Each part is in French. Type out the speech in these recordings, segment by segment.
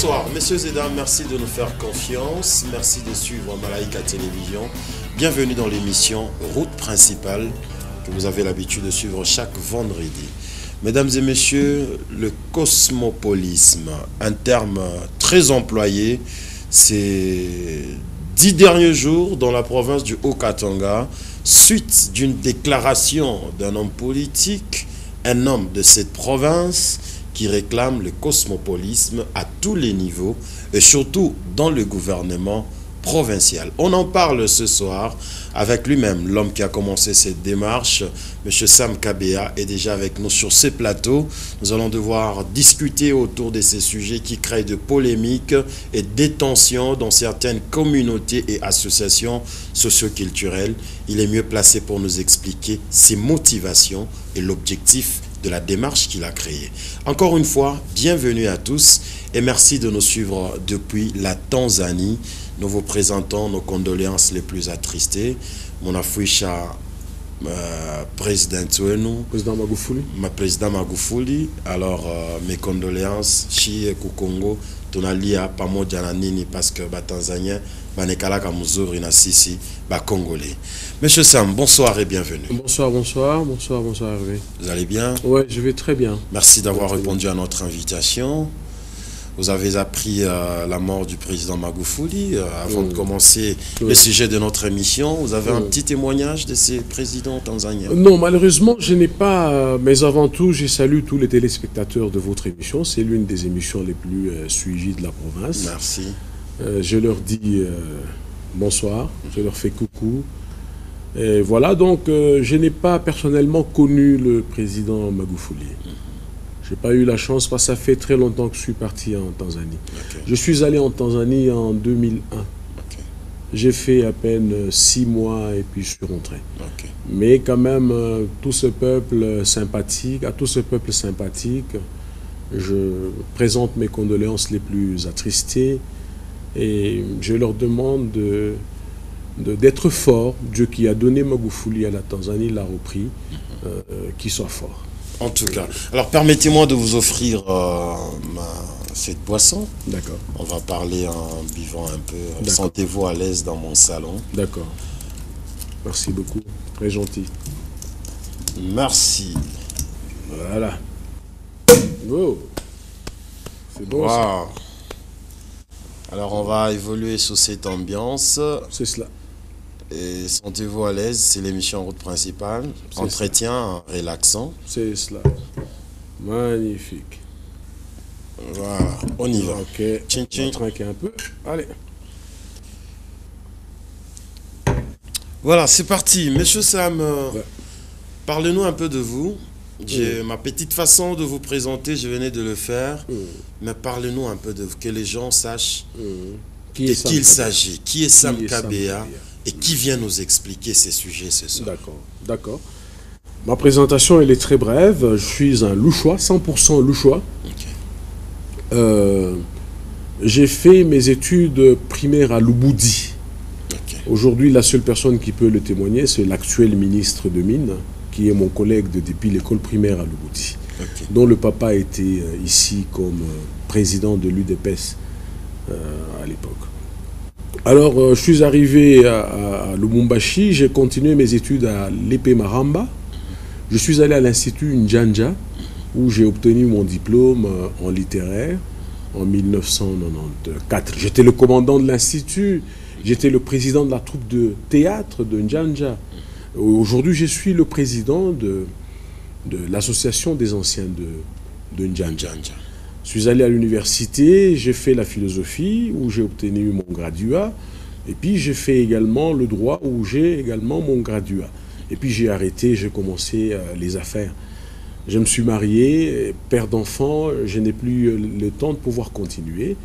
Bonsoir, messieurs et dames, merci de nous faire confiance, merci de suivre Malaika Télévision. Bienvenue dans l'émission Route Principale que vous avez l'habitude de suivre chaque vendredi. Mesdames et messieurs, le cosmopolisme, un terme très employé ces 10 derniers jours dans la province du Haut-Katanga, suite d'une déclaration d'un homme politique, un homme de cette province qui réclame le cosmopolisme à tous les niveaux et surtout dans le gouvernement provincial. On en parle ce soir avec lui-même, l'homme qui a commencé cette démarche, M. Sam Kabea, est déjà avec nous sur ce plateau. Nous allons devoir discuter autour de ces sujets qui créent de polémiques et des tensions dans certaines communautés et associations socioculturelles. Il est mieux placé pour nous expliquer ses motivations et l'objectif de la démarche qu'il a créée. Encore une fois, bienvenue à tous et merci de nous suivre depuis la Tanzanie. Nous vous présentons nos condoléances les plus attristées. Mon afficha président Magufuli. Président Magufuli. Alors, mes condoléances, Chie Kukongo, tunalia pamoja na nini parce que Tanzania, banekalaka muzuri na sisi Congolais. Monsieur Sam, bonsoir et bienvenue. Bonsoir Hervé. Vous allez bien? Ouais, je vais très bien. Merci d'avoir répondu à notre invitation. Vous avez appris la mort du président Magufuli. Avant de commencer le sujet de notre émission, vous avez un petit témoignage de ces présidents tanzaniens? Non, malheureusement, je n'ai pas. Mais avant tout, je salue tous les téléspectateurs de votre émission. C'est l'une des émissions les plus suivies de la province. Merci. Je leur dis bonsoir, je leur fais coucou. Et voilà, donc je n'ai pas personnellement connu le président Magufuli. Je n'ai pas eu la chance parce que ça fait très longtemps que je suis parti en Tanzanie. Okay. Je suis allé en Tanzanie en 2001. Okay. J'ai fait à peine 6 mois et puis je suis rentré. Okay. Mais quand même, tout ce peuple sympathique, je présente mes condoléances les plus attristées et je leur demande d'être forts. Dieu qui a donné Magufuli à la Tanzanie l'a repris, qu'il soit fort. En tout cas. Alors, permettez-moi de vous offrir cette boisson. D'accord. On va parler en buvant un peu. Sentez-vous à l'aise dans mon salon. D'accord. Merci beaucoup. Très gentil. Merci. Voilà. Oh. C'est bon. Wow. Ça. Alors, on va évoluer sur cette ambiance. C'est cela. Et sentez-vous à l'aise, c'est l'émission Route Principale. Entretien relaxant. C'est cela. Magnifique. Voilà, on y va. Ok. Tching, tching. On va trinquer un peu. Allez. Voilà, c'est parti. Monsieur Sam, parlez-nous un peu de vous. J'ai ma petite façon de vous présenter, je venais de le faire. Mais parlez-nous un peu de vous, que les gens sachent de qui il s'agit. Qui est Sam Kabea? Et qui vient nous expliquer ces sujets ce soir? D'accord. Ma présentation, elle est très brève. Je suis un louchois, 100% louchois. Okay. J'ai fait mes études primaires à Lubudi. Okay. Aujourd'hui, la seule personne qui peut le témoigner, c'est l'actuel ministre de Mines, qui est mon collègue depuis l'école primaire à Lubudi, dont le papa était ici comme président de l'UDPS à l'époque. Alors, je suis arrivé à Lubumbashi, j'ai continué mes études à l'Épée Maramba. Je suis allé à l'Institut Njanja, où j'ai obtenu mon diplôme en littéraire en 1994. J'étais le commandant de l'Institut, j'étais le président de la troupe de théâtre de Njanja. Aujourd'hui, je suis le président de l'association des anciens de Njanja. Je suis allé à l'université, j'ai fait la philosophie où j'ai obtenu mon graduat. Et puis j'ai fait également le droit où j'ai également mon graduat. Et puis j'ai arrêté, j'ai commencé les affaires. Je me suis marié, père d'enfants, je n'ai plus le temps de pouvoir continuer.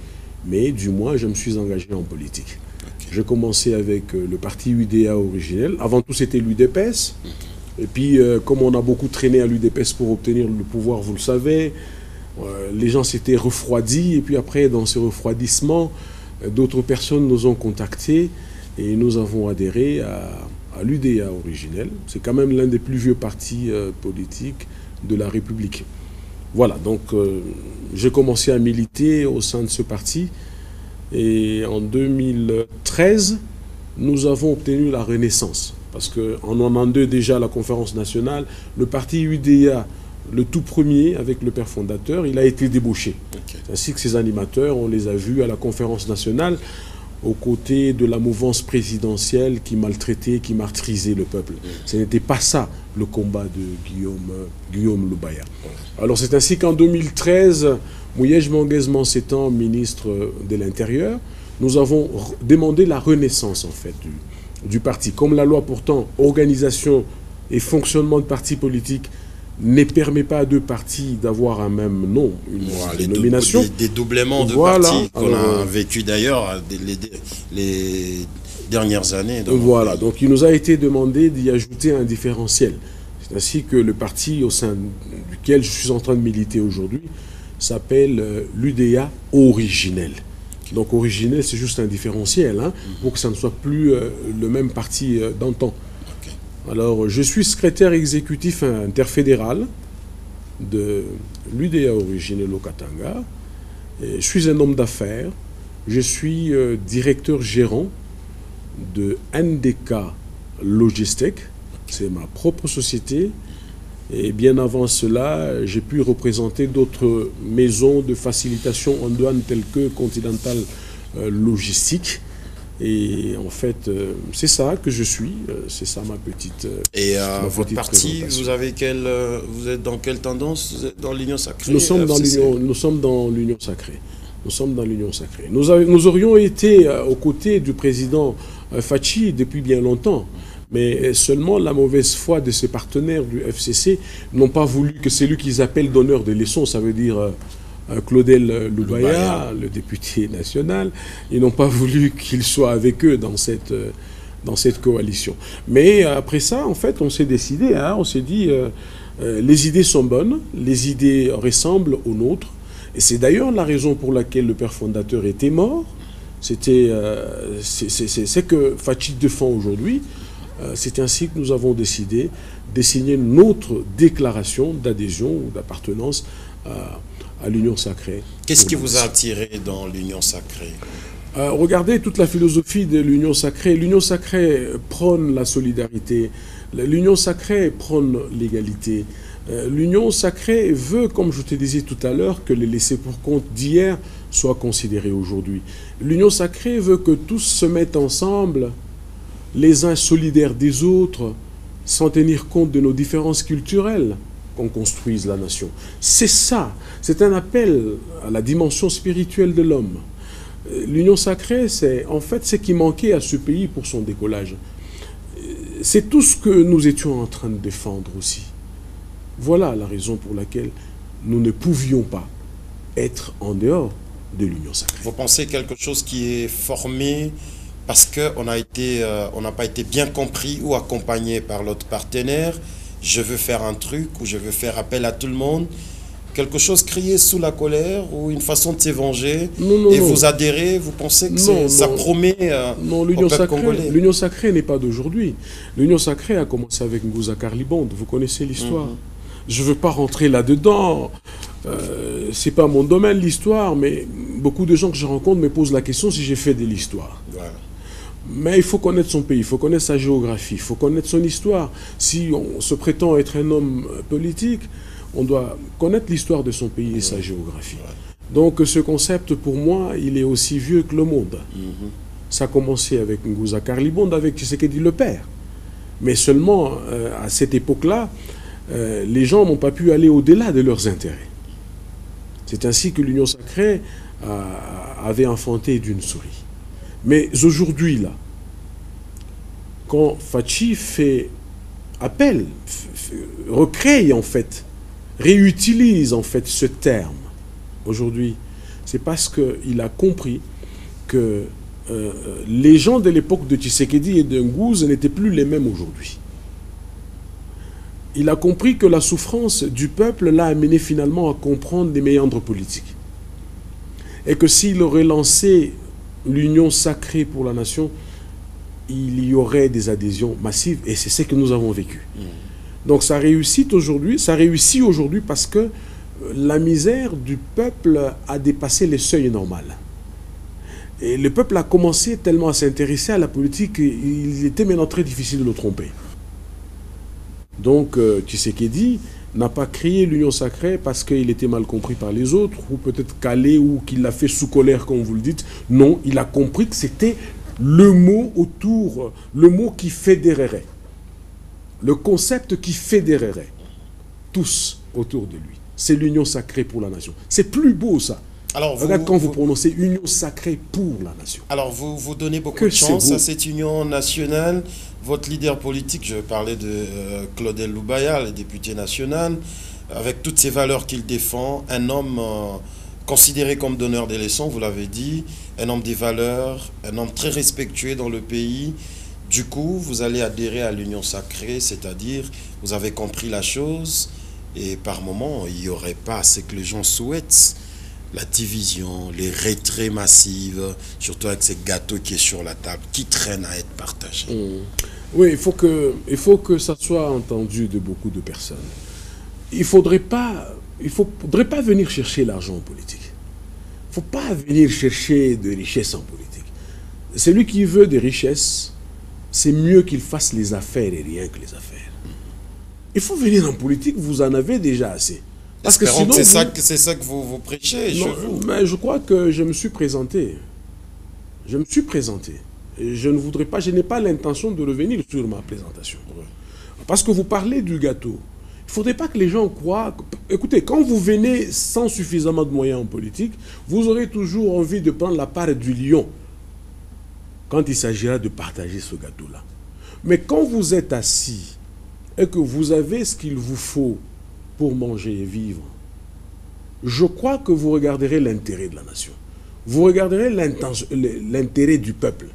Mais du moins, je me suis engagé en politique. Okay. J'ai commencé avec le parti UDA originel. Avant tout, c'était l'UDPS. Et puis, comme on a beaucoup traîné à l'UDPS pour obtenir le pouvoir, vous le savez, les gens s'étaient refroidis et puis après dans ce refroidissement d'autres personnes nous ont contactés et nous avons adhéré à l'UDA originel. C'est quand même l'un des plus vieux partis politiques de la République. Voilà, donc j'ai commencé à militer au sein de ce parti. Et en 2013, nous avons obtenu la renaissance. Parce qu'en 92, déjà, la conférence nationale, le parti UDA, le tout premier, avec le père fondateur, il a été débauché. Okay. Ainsi que ses animateurs, on les a vus à la conférence nationale, aux côtés de la mouvance présidentielle qui maltraitait, qui martyrisait le peuple. Ce n'était pas ça, le combat de Guillaume Loubaya. Alors c'est ainsi qu'en 2013, Mouyej Manguez Mansetan, ministre de l'Intérieur, nous avons demandé la renaissance, en fait, du parti. Comme la loi portant organisation et fonctionnement de partis politiques ne permet pas à deux partis d'avoir un même nom, une nomination. Des doublements de partis qu'on a vécu d'ailleurs les dernières années. Voilà, donc il nous a été demandé d'y ajouter un différentiel. C'est ainsi que le parti au sein duquel je suis en train de militer aujourd'hui s'appelle l'UDA originel. Donc originel, c'est juste un différentiel, hein, pour que ça ne soit plus le même parti d'antan. Alors, je suis secrétaire exécutif interfédéral de l'UDA originel au Katanga. Je suis un homme d'affaires. Je suis directeur gérant de NDK Logistique. C'est ma propre société. Et bien avant cela, j'ai pu représenter d'autres maisons de facilitation en douane telles que Continental Logistique. Et en fait, c'est ça que je suis, c'est ça ma petite. Et votre parti, vous êtes dans quelle tendance? Vous êtes dans l'Union Sacrée? Nous sommes dans l'Union Sacrée. Nous sommes dans l'Union Sacrée. Nous aurions été aux côtés du président Fachi depuis bien longtemps. Mais seulement la mauvaise foi de ses partenaires du FCC n'ont pas voulu que c'est lui qu'ils appellent donneur de leçons, ça veut dire Claudel Loubaya, le député national. Ils n'ont pas voulu qu'il soit avec eux dans cette coalition. Mais après ça, en fait, on s'est décidé, hein, on s'est dit, les idées sont bonnes, les idées ressemblent aux nôtres. Et c'est d'ailleurs la raison pour laquelle le père fondateur était mort. C'est que Fachi défend aujourd'hui. C'est ainsi que nous avons décidé de signer notre déclaration d'adhésion ou d'appartenance à l'Union Sacrée. Qu'est-ce qui vous a attiré dans l'Union Sacrée? Regardez toute la philosophie de l'Union Sacrée. L'Union Sacrée prône la solidarité. L'Union Sacrée prône l'égalité. L'Union Sacrée veut, comme je te disais tout à l'heure, que les laissés pour compte d'hier soient considérés aujourd'hui. L'Union Sacrée veut que tous se mettent ensemble, les uns solidaires des autres, sans tenir compte de nos différences culturelles, qu'on construise la nation. C'est ça, c'est un appel à la dimension spirituelle de l'homme. L'Union Sacrée, c'est en fait ce qui manquait à ce pays pour son décollage. C'est tout ce que nous étions en train de défendre aussi. Voilà la raison pour laquelle nous ne pouvions pas être en dehors de l'Union Sacrée. Vous pensez quelque chose qui est formé parce qu'on n'a pas été bien compris ou accompagné par l'autre partenaire? Je veux faire un truc ou je veux faire appel à tout le monde, quelque chose crié sous la colère ou une façon de s'évanger, et vous adhérez, vous pensez que ça promet au peuple congolais? L'Union Sacrée n'est pas d'aujourd'hui. L'Union Sacrée a commencé avec Ngouza Karlibonde, vous connaissez l'histoire. Je ne veux pas rentrer là-dedans, c'est pas mon domaine l'histoire, mais beaucoup de gens que je rencontre me posent la question si j'ai fait de l'histoire. Voilà. Mais il faut connaître son pays, il faut connaître sa géographie, il faut connaître son histoire. Si on se prétend être un homme politique, on doit connaître l'histoire de son pays et sa géographie. Donc ce concept, pour moi, il est aussi vieux que le monde. Ça a commencé avec Ngouza Karlibonde, avec Tshisekedi le père. Mais seulement, à cette époque-là, les gens n'ont pas pu aller au-delà de leurs intérêts. C'est ainsi que l'Union Sacrée avait enfanté d'une souris. Mais aujourd'hui, là, quand Fachi fait appel, recrée en fait, réutilise en fait ce terme, aujourd'hui, c'est parce qu'il a compris que les gens de l'époque de Tshisekedi et de Ngouza n'étaient plus les mêmes aujourd'hui. Il a compris que la souffrance du peuple l'a amené finalement à comprendre les méandres politiques. Et que s'il aurait lancé l'union sacrée pour la nation, il y aurait des adhésions massives, et c'est ce que nous avons vécu. Donc ça réussit aujourd'hui parce que la misère du peuple a dépassé les seuils normaux. Et le peuple a commencé tellement à s'intéresser à la politique qu'il était maintenant très difficile de le tromper. Donc, Tshisekedi n'a pas créé l'union sacrée parce qu'il était mal compris par les autres, ou peut-être calé, ou qu'il l'a fait sous colère, comme vous le dites. Non, il a compris que c'était le mot autour, le mot qui fédérerait, le concept qui fédérerait tous autour de lui. C'est l'union sacrée pour la nation. C'est plus beau, ça. Alors regarde quand vous prononcez union sacrée pour la nation. Alors vous donnez beaucoup de chance à cette union nationale. Votre leader politique, je parlais de Claudel Loubaya, le député national, avec toutes ces valeurs qu'il défend, un homme considéré comme donneur des leçons, vous l'avez dit, un homme des valeurs, un homme très respectué dans le pays. Du coup, vous allez adhérer à l'union sacrée, c'est-à-dire vous avez compris la chose et par moment, il n'y aurait pas ce que les gens souhaitent. La division, les retraits massifs, surtout avec ces gâteaux qui est sur la table, qui traînent à être partagés. Oui, il faut que ça soit entendu de beaucoup de personnes. Il ne faudrait pas venir chercher l'argent en politique. Il ne faut pas venir chercher de richesses en politique. Celui qui veut des richesses, c'est mieux qu'il fasse les affaires et rien que les affaires. Il faut venir en politique, vous en avez déjà assez. Parce que sinon, c'est ça que vous prêchez chez vous. Mais je crois que je me suis présenté. Je me suis présenté. Et je ne voudrais pas, je n'ai pas l'intention de revenir sur ma présentation. Parce que vous parlez du gâteau. Il ne faudrait pas que les gens croient... Écoutez, quand vous venez sans suffisamment de moyens en politique, vous aurez toujours envie de prendre la part du lion quand il s'agira de partager ce gâteau-là. Mais quand vous êtes assis et que vous avez ce qu'il vous faut pour manger et vivre, je crois que vous regarderez l'intérêt de la nation. Vous regarderez l'intérêt du peuple.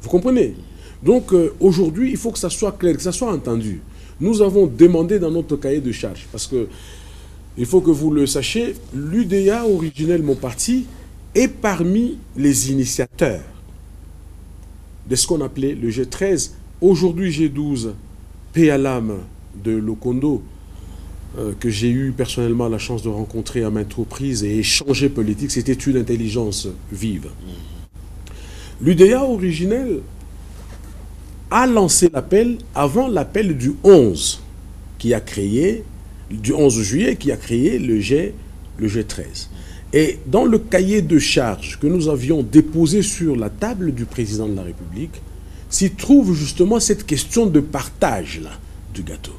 Vous comprenez? Donc aujourd'hui, il faut que ça soit clair, que ça soit entendu. Nous avons demandé dans notre cahier de charge, parce que il faut que vous le sachiez, l'UDA originel, mon parti, est parmi les initiateurs de ce qu'on appelait le G13, aujourd'hui G12, paix à l'âme de Lokondo, que j'ai eu personnellement la chance de rencontrer à maintes reprises et échanger politique. C'était une intelligence vive. L'UDA originel a lancé l'appel avant l'appel du 11 du 11 juillet qui a créé le G13. Et dans le cahier de charge que nous avions déposé sur la table du président de la République, s'y trouve justement cette question de partage là, du gâteau.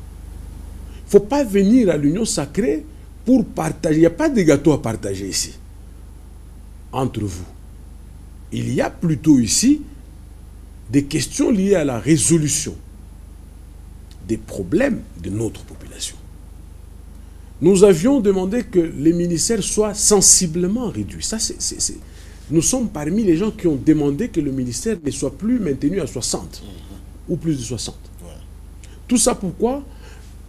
Il ne faut pas venir à l'union sacrée pour partager. Il n'y a pas de gâteau à partager ici, entre vous. Il y a plutôt ici des questions liées à la résolution des problèmes de notre population. Nous avions demandé que les ministères soient sensiblement réduits. Ça, nous sommes parmi les gens qui ont demandé que le ministère ne soit plus maintenu à 60 ou plus de 60. Tout ça pourquoi?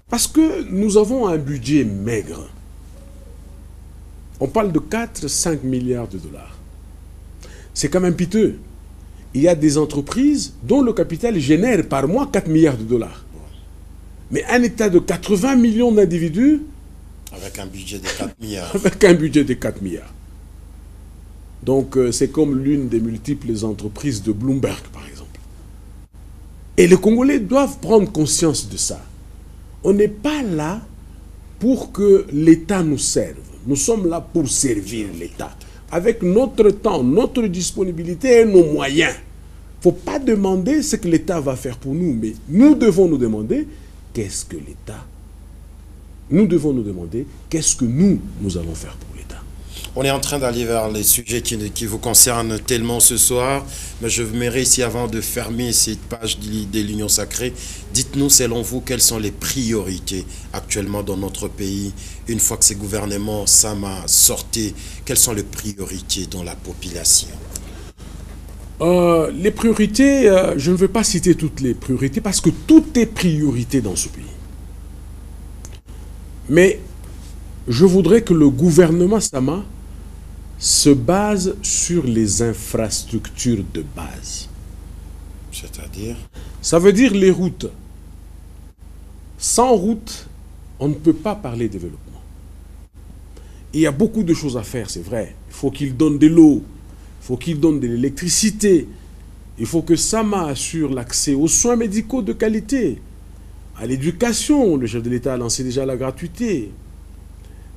Parce que nous avons un budget maigre. On parle de 4-5 milliards de dollars. C'est quand même piteux. Il y a des entreprises dont le capital génère par mois 4 milliards de dollars. Mais un État de 80 millions d'individus... Avec un budget de 4 milliards. Avec un budget de 4 milliards. Donc c'est comme l'une des multiples entreprises de Bloomberg, par exemple. Et les Congolais doivent prendre conscience de ça. On n'est pas là pour que l'État nous serve. Nous sommes là pour servir l'État. Avec notre temps, notre disponibilité et nos moyens. Il ne faut pas demander ce que l'État va faire pour nous, mais nous devons nous demander qu'est-ce que l'État. Nous devons nous demander qu'est-ce que nous allons faire pour l'État. On est en train d'aller vers les sujets qui vous concernent tellement ce soir, mais je m'aimerais ici, avant de fermer cette page de l'Union sacrée, dites-nous selon vous quelles sont les priorités actuellement dans notre pays. Une fois que ces gouvernements Sama sortaient, quelles sont les priorités dans la population? Les priorités, je ne veux pas citer toutes les priorités parce que tout est priorité dans ce pays. Mais je voudrais que le gouvernement Sama se base sur les infrastructures de base. C'est-à-dire? Ça veut dire les routes. Sans route, on ne peut pas parler développement. il y a beaucoup de choses à faire, c'est vrai. Il faut qu'il donne de l'eau, il faut qu'il donne de l'électricité, il faut que Sama assure l'accès aux soins médicaux de qualité, à l'éducation. Le chef de l'État a lancé déjà la gratuité.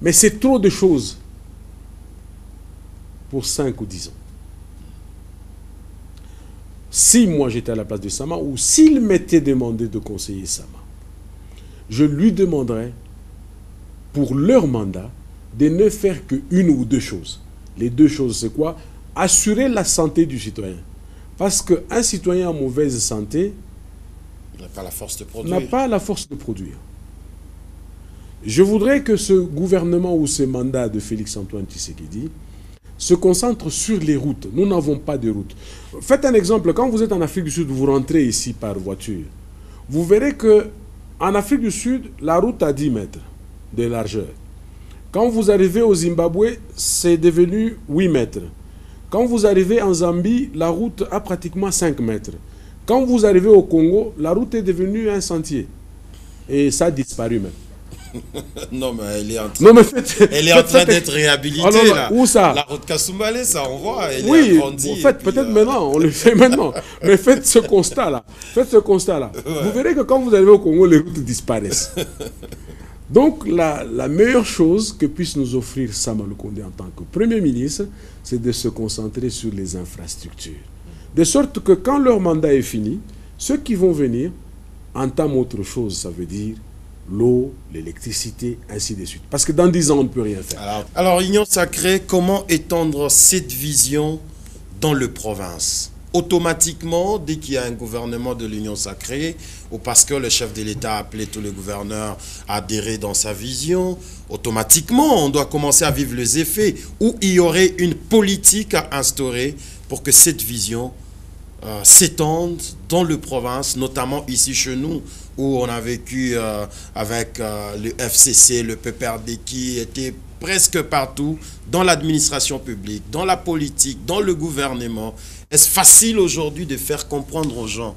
Mais c'est trop de choses pour 5 ou 10 ans. Si moi j'étais à la place de Sama, ou s'il m'était demandé de conseiller Sama, je lui demanderais, pour leur mandat, de ne faire qu'une ou deux choses. Les deux choses, c'est quoi? Assurer la santé du citoyen. Parce qu'un citoyen en mauvaise santé n'a pas la force de produire. N'a pas la force de produire. Je voudrais que ce gouvernement ou ce mandat de Félix-Antoine Tshisekedi se concentre sur les routes. Nous n'avons pas de routes. Faites un exemple. Quand vous êtes en Afrique du Sud, vous rentrez ici par voiture. Vous verrez qu'en Afrique du Sud, la route a 10 mètres de largeur. Quand vous arrivez au Zimbabwe, c'est devenu 8 mètres. Quand vous arrivez en Zambie, la route a pratiquement 5 mètres. Quand vous arrivez au Congo, la route est devenue un sentier. Et ça a disparu même. Non, mais elle est en train d'être réhabilitée. Alors, là. Où ça? La route Kasumbalé, ça on voit. Elle oui, est agrandie. Faites peut-être maintenant, on le fait maintenant. Mais faites ce constat-là. Faites ce constat-là. Ouais. Vous verrez que quand vous arrivez au Congo, les routes disparaissent. Donc, la meilleure chose que puisse nous offrir Sama Lukonde en tant que Premier ministre, c'est de se concentrer sur les infrastructures. De sorte que quand leur mandat est fini, ceux qui vont venir entament autre chose, ça veut dire l'eau, l'électricité, ainsi de suite. Parce que dans 10 ans, on ne peut rien faire. Alors Union Sacrée, comment étendre cette vision dans le province? Automatiquement, dès qu'il y a un gouvernement de l'Union Sacrée, ou parce que le chef de l'État a appelé tous les gouverneurs à adhérer dans sa vision, automatiquement, on doit commencer à vivre les effets, où il y aurait une politique à instaurer pour que cette vision s'étende dans le province, notamment ici chez nous, où on a vécu avec le FCC, le PPRD qui était presque partout, dans l'administration publique, dans la politique, dans le gouvernement. Est-ce facile aujourd'hui de faire comprendre aux gens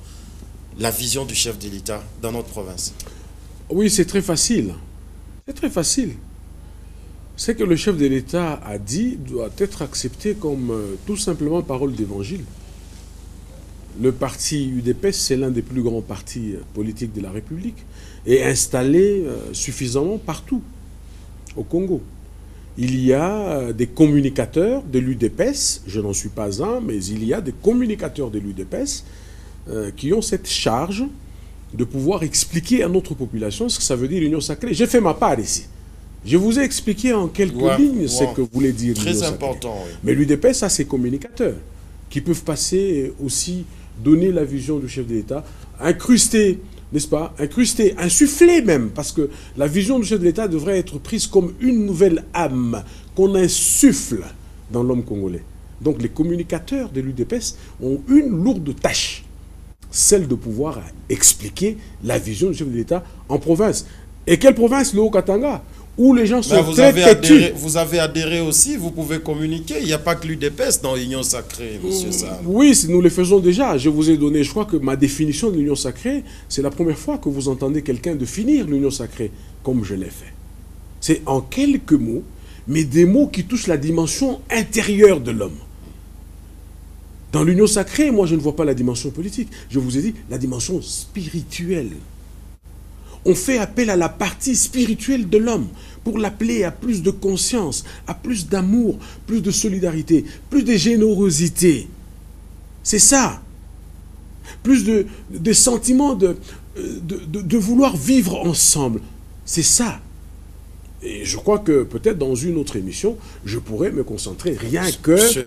la vision du chef de l'État dans notre province? Oui, c'est très facile. C'est très facile. Ce que le chef de l'État a dit doit être accepté comme tout simplement parole d'évangile. Le parti UDPS, c'est l'un des plus grands partis politiques de la République et installé suffisamment partout au Congo. Il y a des communicateurs de l'UDPS, je n'en suis pas un, mais il y a des communicateurs de l'UDPS qui ont cette charge de pouvoir expliquer à notre population ce que ça veut dire l'Union Sacrée. J'ai fait ma part ici. Je vous ai expliqué en quelques lignes ce que voulait dire l'Union Sacrée. Très important, oui. Mais l'UDPS a ses communicateurs qui peuvent passer aussi, donner la vision du chef de l'État, incruster, n'est-ce pas, incruster, insuffler même, parce que la vision du chef de l'État devrait être prise comme une nouvelle âme qu'on insuffle dans l'homme congolais. Donc les communicateurs de l'UDPS ont une lourde tâche, celle de pouvoir expliquer la vision du chef de l'État en province. Et quelle province? Le Haut-Katanga, où les gens sont très têtus. Vous avez adhéré aussi, vous pouvez communiquer. Il n'y a pas que l'UDPS dans l'Union Sacrée, monsieur Sall. Oui, nous le faisons déjà. Je vous ai donné, je crois que ma définition de l'Union Sacrée, c'est la première fois que vous entendez quelqu'un définir l'Union Sacrée comme je l'ai fait. C'est en quelques mots, mais des mots qui touchent la dimension intérieure de l'homme. Dans l'Union Sacrée, moi je ne vois pas la dimension politique. Je vous ai dit la dimension spirituelle. On fait appel à la partie spirituelle de l'homme pour l'appeler à plus de conscience, à plus d'amour, plus de solidarité, plus de générosité. C'est ça. Plus de sentiments de vouloir vivre ensemble. C'est ça. Et je crois que peut-être dans une autre émission, je pourrais me concentrer rien que sur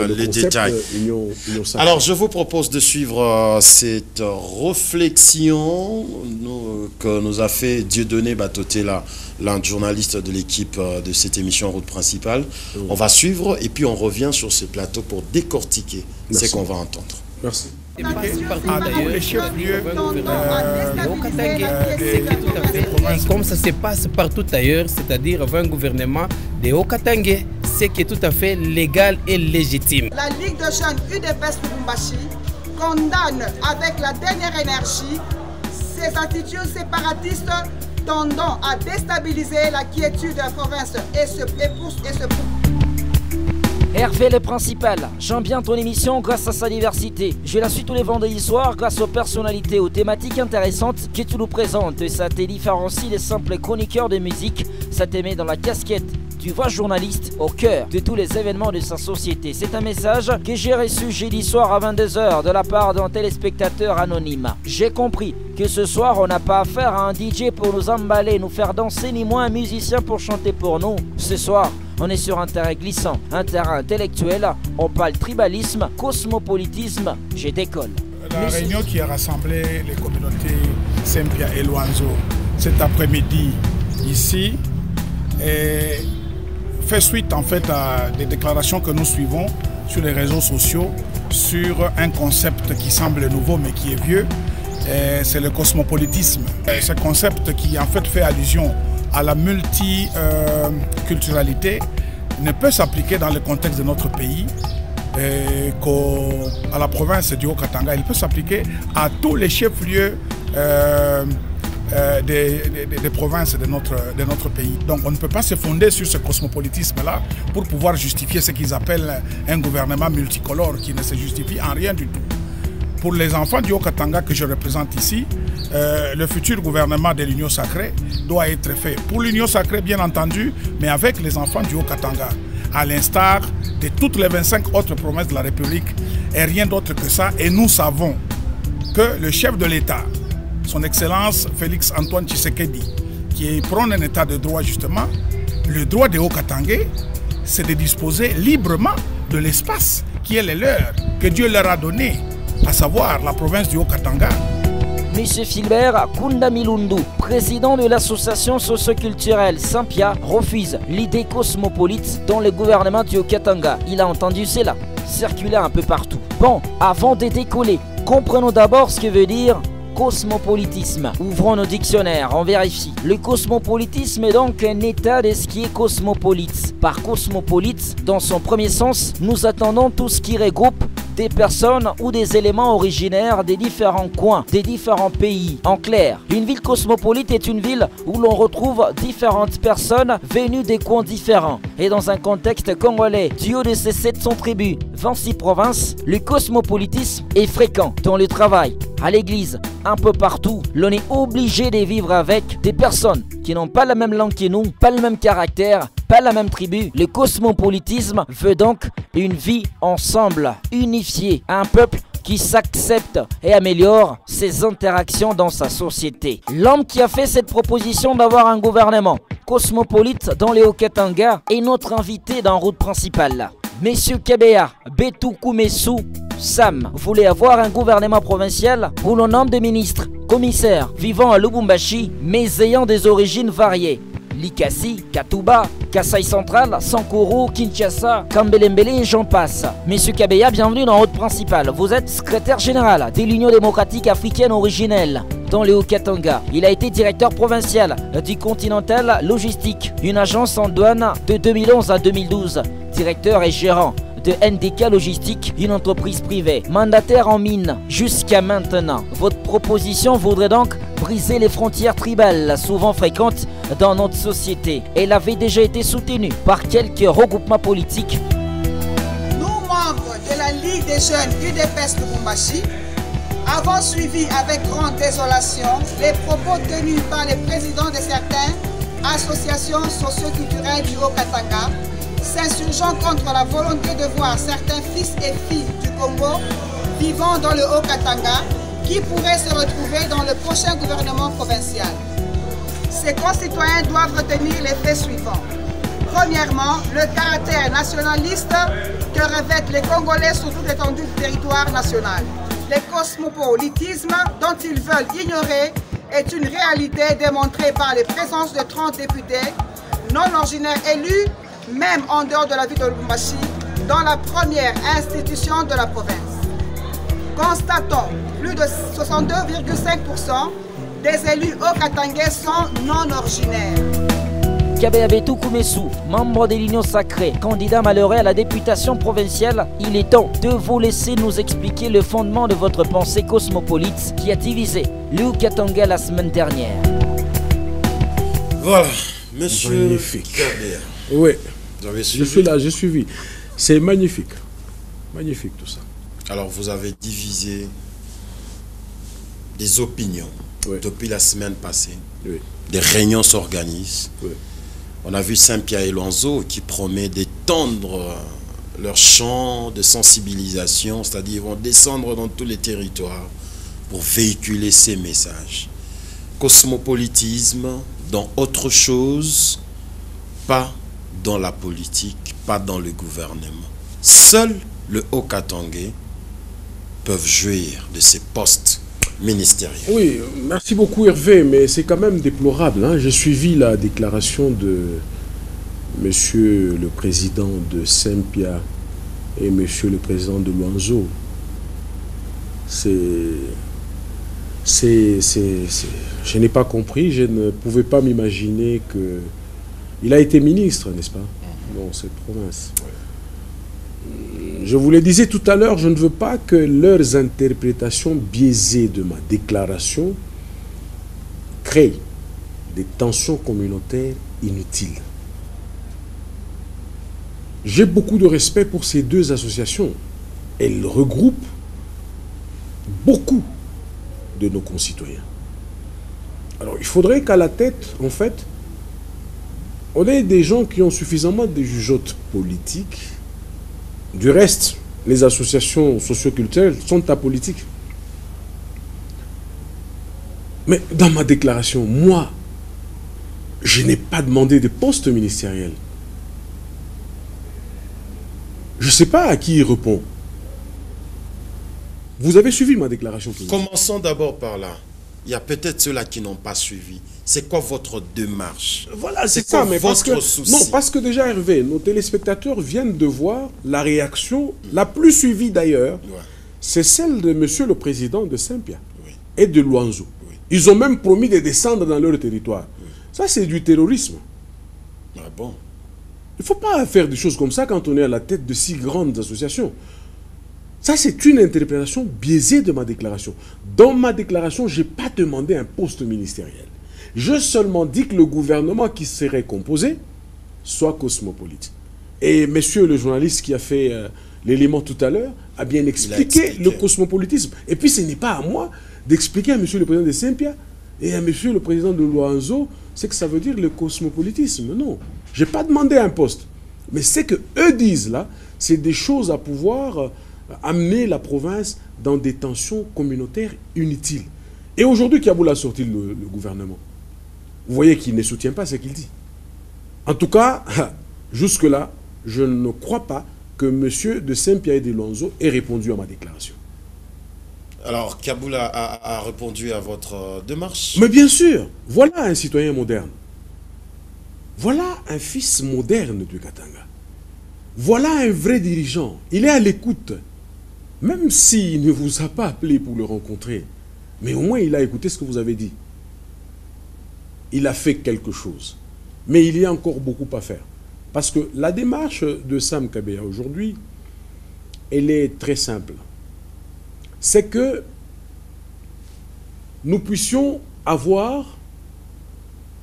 les détails. Union Sacrée. Alors, je vous propose de suivre cette réflexion que nous a fait Dieudonné Batoté, l'un journaliste de l'équipe de cette émission Route Principale. Oui. On va suivre et puis on revient sur ce plateau pour décortiquer ce qu'on va entendre. Merci. Comme ça se passe partout ailleurs, c'est-à-dire un gouvernement de Haut-Katanga, ce qui est tout à fait légal et légitime. La Ligue de jeunes UDPS Lubumbashi condamne avec la dernière énergie ces attitudes séparatistes tendant à déstabiliser la quiétude de la province Hervé le principal, j'aime bien ton émission grâce à sa diversité. Je la suis tous les vendredis soirs grâce aux personnalités, aux thématiques intéressantes que tu nous présentes. Ça te différencie des simples chroniqueurs de musique, ça te met dans la casquette du vrai journaliste au cœur de tous les événements de sa société. C'est un message que j'ai reçu jeudi soir à 22 h de la part d'un téléspectateur anonyme. J'ai compris que ce soir on n'a pas affaire à un DJ pour nous emballer, nous faire danser, ni moins un musicien pour chanter pour nous. Ce soir, on est sur un terrain glissant, un terrain intellectuel, on parle tribalisme, cosmopolitisme, je décolle. La réunion qui a rassemblé les communautés Sempia et Luanzo cet après-midi ici fait suite en fait à des déclarations que nous suivons sur les réseaux sociaux sur un concept qui semble nouveau mais qui est vieux, c'est le cosmopolitisme. Ce concept qui en fait fait allusion à la multiculturalité ne peut s'appliquer dans le contexte de notre pays qu'à la province du Haut-Katanga. Il peut s'appliquer à tous les chefs-lieux des provinces de notre pays. Donc on ne peut pas se fonder sur ce cosmopolitisme-là pour pouvoir justifier ce qu'ils appellent un gouvernement multicolore qui ne se justifie en rien du tout. Pour les enfants du Haut-Katanga que je représente ici, le futur gouvernement de l'Union sacrée doit être fait. Pour l'Union sacrée, bien entendu, mais avec les enfants du Haut-Katanga, à l'instar de toutes les 25 autres promesses de la République, et rien d'autre que ça. Et nous savons que le chef de l'État, son Excellence Félix Antoine Tshisekedi, qui prône un État de droit justement, le droit des Haut-Katangais, c'est de disposer librement de l'espace qui est le leur, que Dieu leur a donné, à savoir la province du Haut-Katanga. Monsieur Philbert Kunda Milundu, président de l'association socioculturelle Sempia, refuse l'idée cosmopolite dans le gouvernement du Haut-Katanga. Il a entendu cela circuler un peu partout. Bon, avant de décoller, comprenons d'abord ce que veut dire cosmopolitisme. Ouvrons nos dictionnaires, on vérifie. Le cosmopolitisme est donc un état de ce qui est cosmopolite. Par cosmopolite, dans son premier sens, nous attendons tout ce qui regroupe des personnes ou des éléments originaires des différents coins, des différents pays. En clair, une ville cosmopolite est une ville où l'on retrouve différentes personnes venues des coins différents. Et dans un contexte congolais, du haut de ses 700 tribus, 26 provinces, le cosmopolitisme est fréquent dans le travail, à l'église, un peu partout. L'on est obligé de vivre avec des personnes qui n'ont pas la même langue que nous, pas le même caractère, pas la même tribu. Le cosmopolitisme veut donc une vie ensemble, unifiée, un peuple qui s'accepte et améliore ses interactions dans sa société. L'homme qui a fait cette proposition d'avoir un gouvernement cosmopolite dans les Haut-Katanga est notre invité dans Route Principale. Messieurs Kabea, Betou Koumessou, Sam voulait avoir un gouvernement provincial où l'on nomme des ministres, commissaires vivant à Lubumbashi mais ayant des origines variées. Likasi, Katouba, Kasaï Central, Sankuru, Kinshasa, Kambelembele et j'en passe. Monsieur Kabea, bienvenue dans Route Principale. Vous êtes secrétaire général de l'Union démocratique africaine originelle dans le Haut-Katanga. Il a été directeur provincial du Continental Logistique, une agence en douane de 2011 à 2012. Directeur et gérant de NDK Logistique, une entreprise privée, mandataire en mine jusqu'à maintenant. Votre proposition voudrait donc briser les frontières tribales souvent fréquentes dans notre société. Elle avait déjà été soutenue par quelques regroupements politiques. Nous, membres de la Ligue des jeunes UDPS Lubumbashi, avons suivi avec grande désolation les propos tenus par les présidents de certaines associations socio-culturelles du Haut-Katanga, s'insurgeant contre la volonté de voir certains fils et filles du Congo vivant dans le Haut-Katanga qui pourraient se retrouver dans le prochain gouvernement provincial. Ces concitoyens doivent retenir les faits suivants. Premièrement, le caractère nationaliste que revêtent les Congolais sur toute l'étendue du territoire national. Le cosmopolitisme dont ils veulent ignorer est une réalité démontrée par les présences de 30 députés non originaires élus même en dehors de la ville de Lubumbashi, dans la première institution de la province. Constatons, plus de 62,5% des élus haut-katangais sont non originaires. Kabea Betou Koumessou, membre de l'Union sacrée, candidat malheureux à la députation provinciale, il est temps de vous laisser nous expliquer le fondement de votre pensée cosmopolite qui a divisé le Haut-Katanga la semaine dernière. Voilà, monsieur Magnifique. Kabea. Oui, Vous avez je suivi? suis là, j'ai suivi. C'est magnifique. Magnifique tout ça. Alors, vous avez divisé des opinions Oui. depuis la semaine passée. Oui. Des réunions s'organisent. Oui. On a vu Saint-Pierre et Luanzo qui promet d'étendre leur champ de sensibilisation, c'est-à-dire ils vont descendre dans tous les territoires pour véhiculer ces messages. Cosmopolitisme dans autre chose, pas dans la politique, pas dans le gouvernement. Seul le Haut-Katangais peuvent jouir de ces postes ministériels. Oui, merci beaucoup Hervé, mais c'est quand même déplorable. Hein. J'ai suivi la déclaration de Monsieur le Président de Saint-Pierre et Monsieur le Président de Luanzo. Je n'ai pas compris, je ne pouvais pas m'imaginer que... Il a été ministre, n'est-ce pas, dans cette province. Je vous le disais tout à l'heure, je ne veux pas que leurs interprétations biaisées de ma déclaration créent des tensions communautaires inutiles. J'ai beaucoup de respect pour ces deux associations. Elles regroupent beaucoup de nos concitoyens. Alors, il faudrait qu'à la tête, en fait, on ait des gens qui ont suffisamment de jugeotes politiques. Du reste, les associations socioculturelles sont apolitiques. Mais dans ma déclaration, moi, je n'ai pas demandé de poste ministériel. Je ne sais pas à qui il répond. Vous avez suivi ma déclaration. Commençons d'abord par là. Il y a peut-être ceux-là qui n'ont pas suivi. C'est quoi votre démarche? Voilà, c'est quoi ça. Mais votre souci? Non, parce que déjà, Hervé, nos téléspectateurs viennent de voir la réaction, la plus suivie d'ailleurs, c'est celle de Monsieur le Président de Saint-Pierre et de Luanzo. Ils ont même promis de descendre dans leur territoire. Ça, c'est du terrorisme. Ah bon? Il ne faut pas faire des choses comme ça quand on est à la tête de si grandes associations. Ça, c'est une interprétation biaisée de ma déclaration. Dans ma déclaration, je n'ai pas demandé un poste ministériel. Je seulement dit que le gouvernement qui serait composé soit cosmopolite. Et monsieur le journaliste qui a fait l'élément tout à l'heure a bien expliqué le cosmopolitisme. Et puis, ce n'est pas à moi d'expliquer à monsieur le président de Saint-Pierre et à monsieur le président de Luanzo ce que ça veut dire le cosmopolitisme. Non. Je n'ai pas demandé un poste. Mais ce que eux disent là, c'est des choses à pouvoir amener la province dans des tensions communautaires inutiles. Et aujourd'hui, Kaboul a sorti le gouvernement. Vous voyez qu'il ne soutient pas ce qu'il dit. En tout cas, jusque-là, je ne crois pas que M. de Saint-Pierre et de Luanzo ait répondu à ma déclaration. Alors, Kaboul a répondu à votre démarche? Mais bien sûr, voilà un citoyen moderne. Voilà un fils moderne du Katanga. Voilà un vrai dirigeant. Il est à l'écoute. Même s'il ne vous a pas appelé pour le rencontrer, mais au moins il a écouté ce que vous avez dit. Il a fait quelque chose. Mais il y a encore beaucoup à faire. Parce que la démarche de Sam Kabea aujourd'hui, elle est très simple. C'est que nous puissions avoir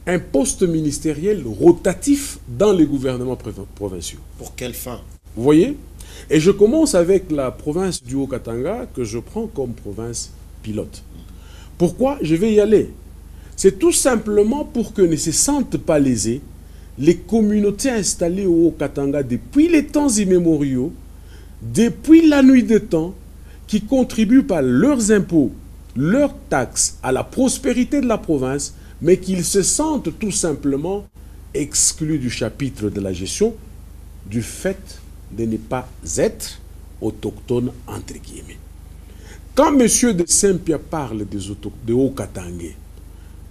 un poste ministériel rotatif dans les gouvernements provinciaux. Pour quelle fin? Vous voyez? Et je commence avec la province du Haut-Katanga que je prends comme province pilote. Pourquoi je vais y aller? C'est tout simplement pour que ne se sentent pas lésés les communautés installées au Haut-Katanga depuis les temps immémoriaux, depuis la nuit des temps, qui contribuent par leurs impôts, leurs taxes à la prospérité de la province, mais qu'ils se sentent tout simplement exclus du chapitre de la gestion du fait de ne pas être autochtones, entre guillemets. Quand M. de Saint-Pierre parle des Haut-Katangais,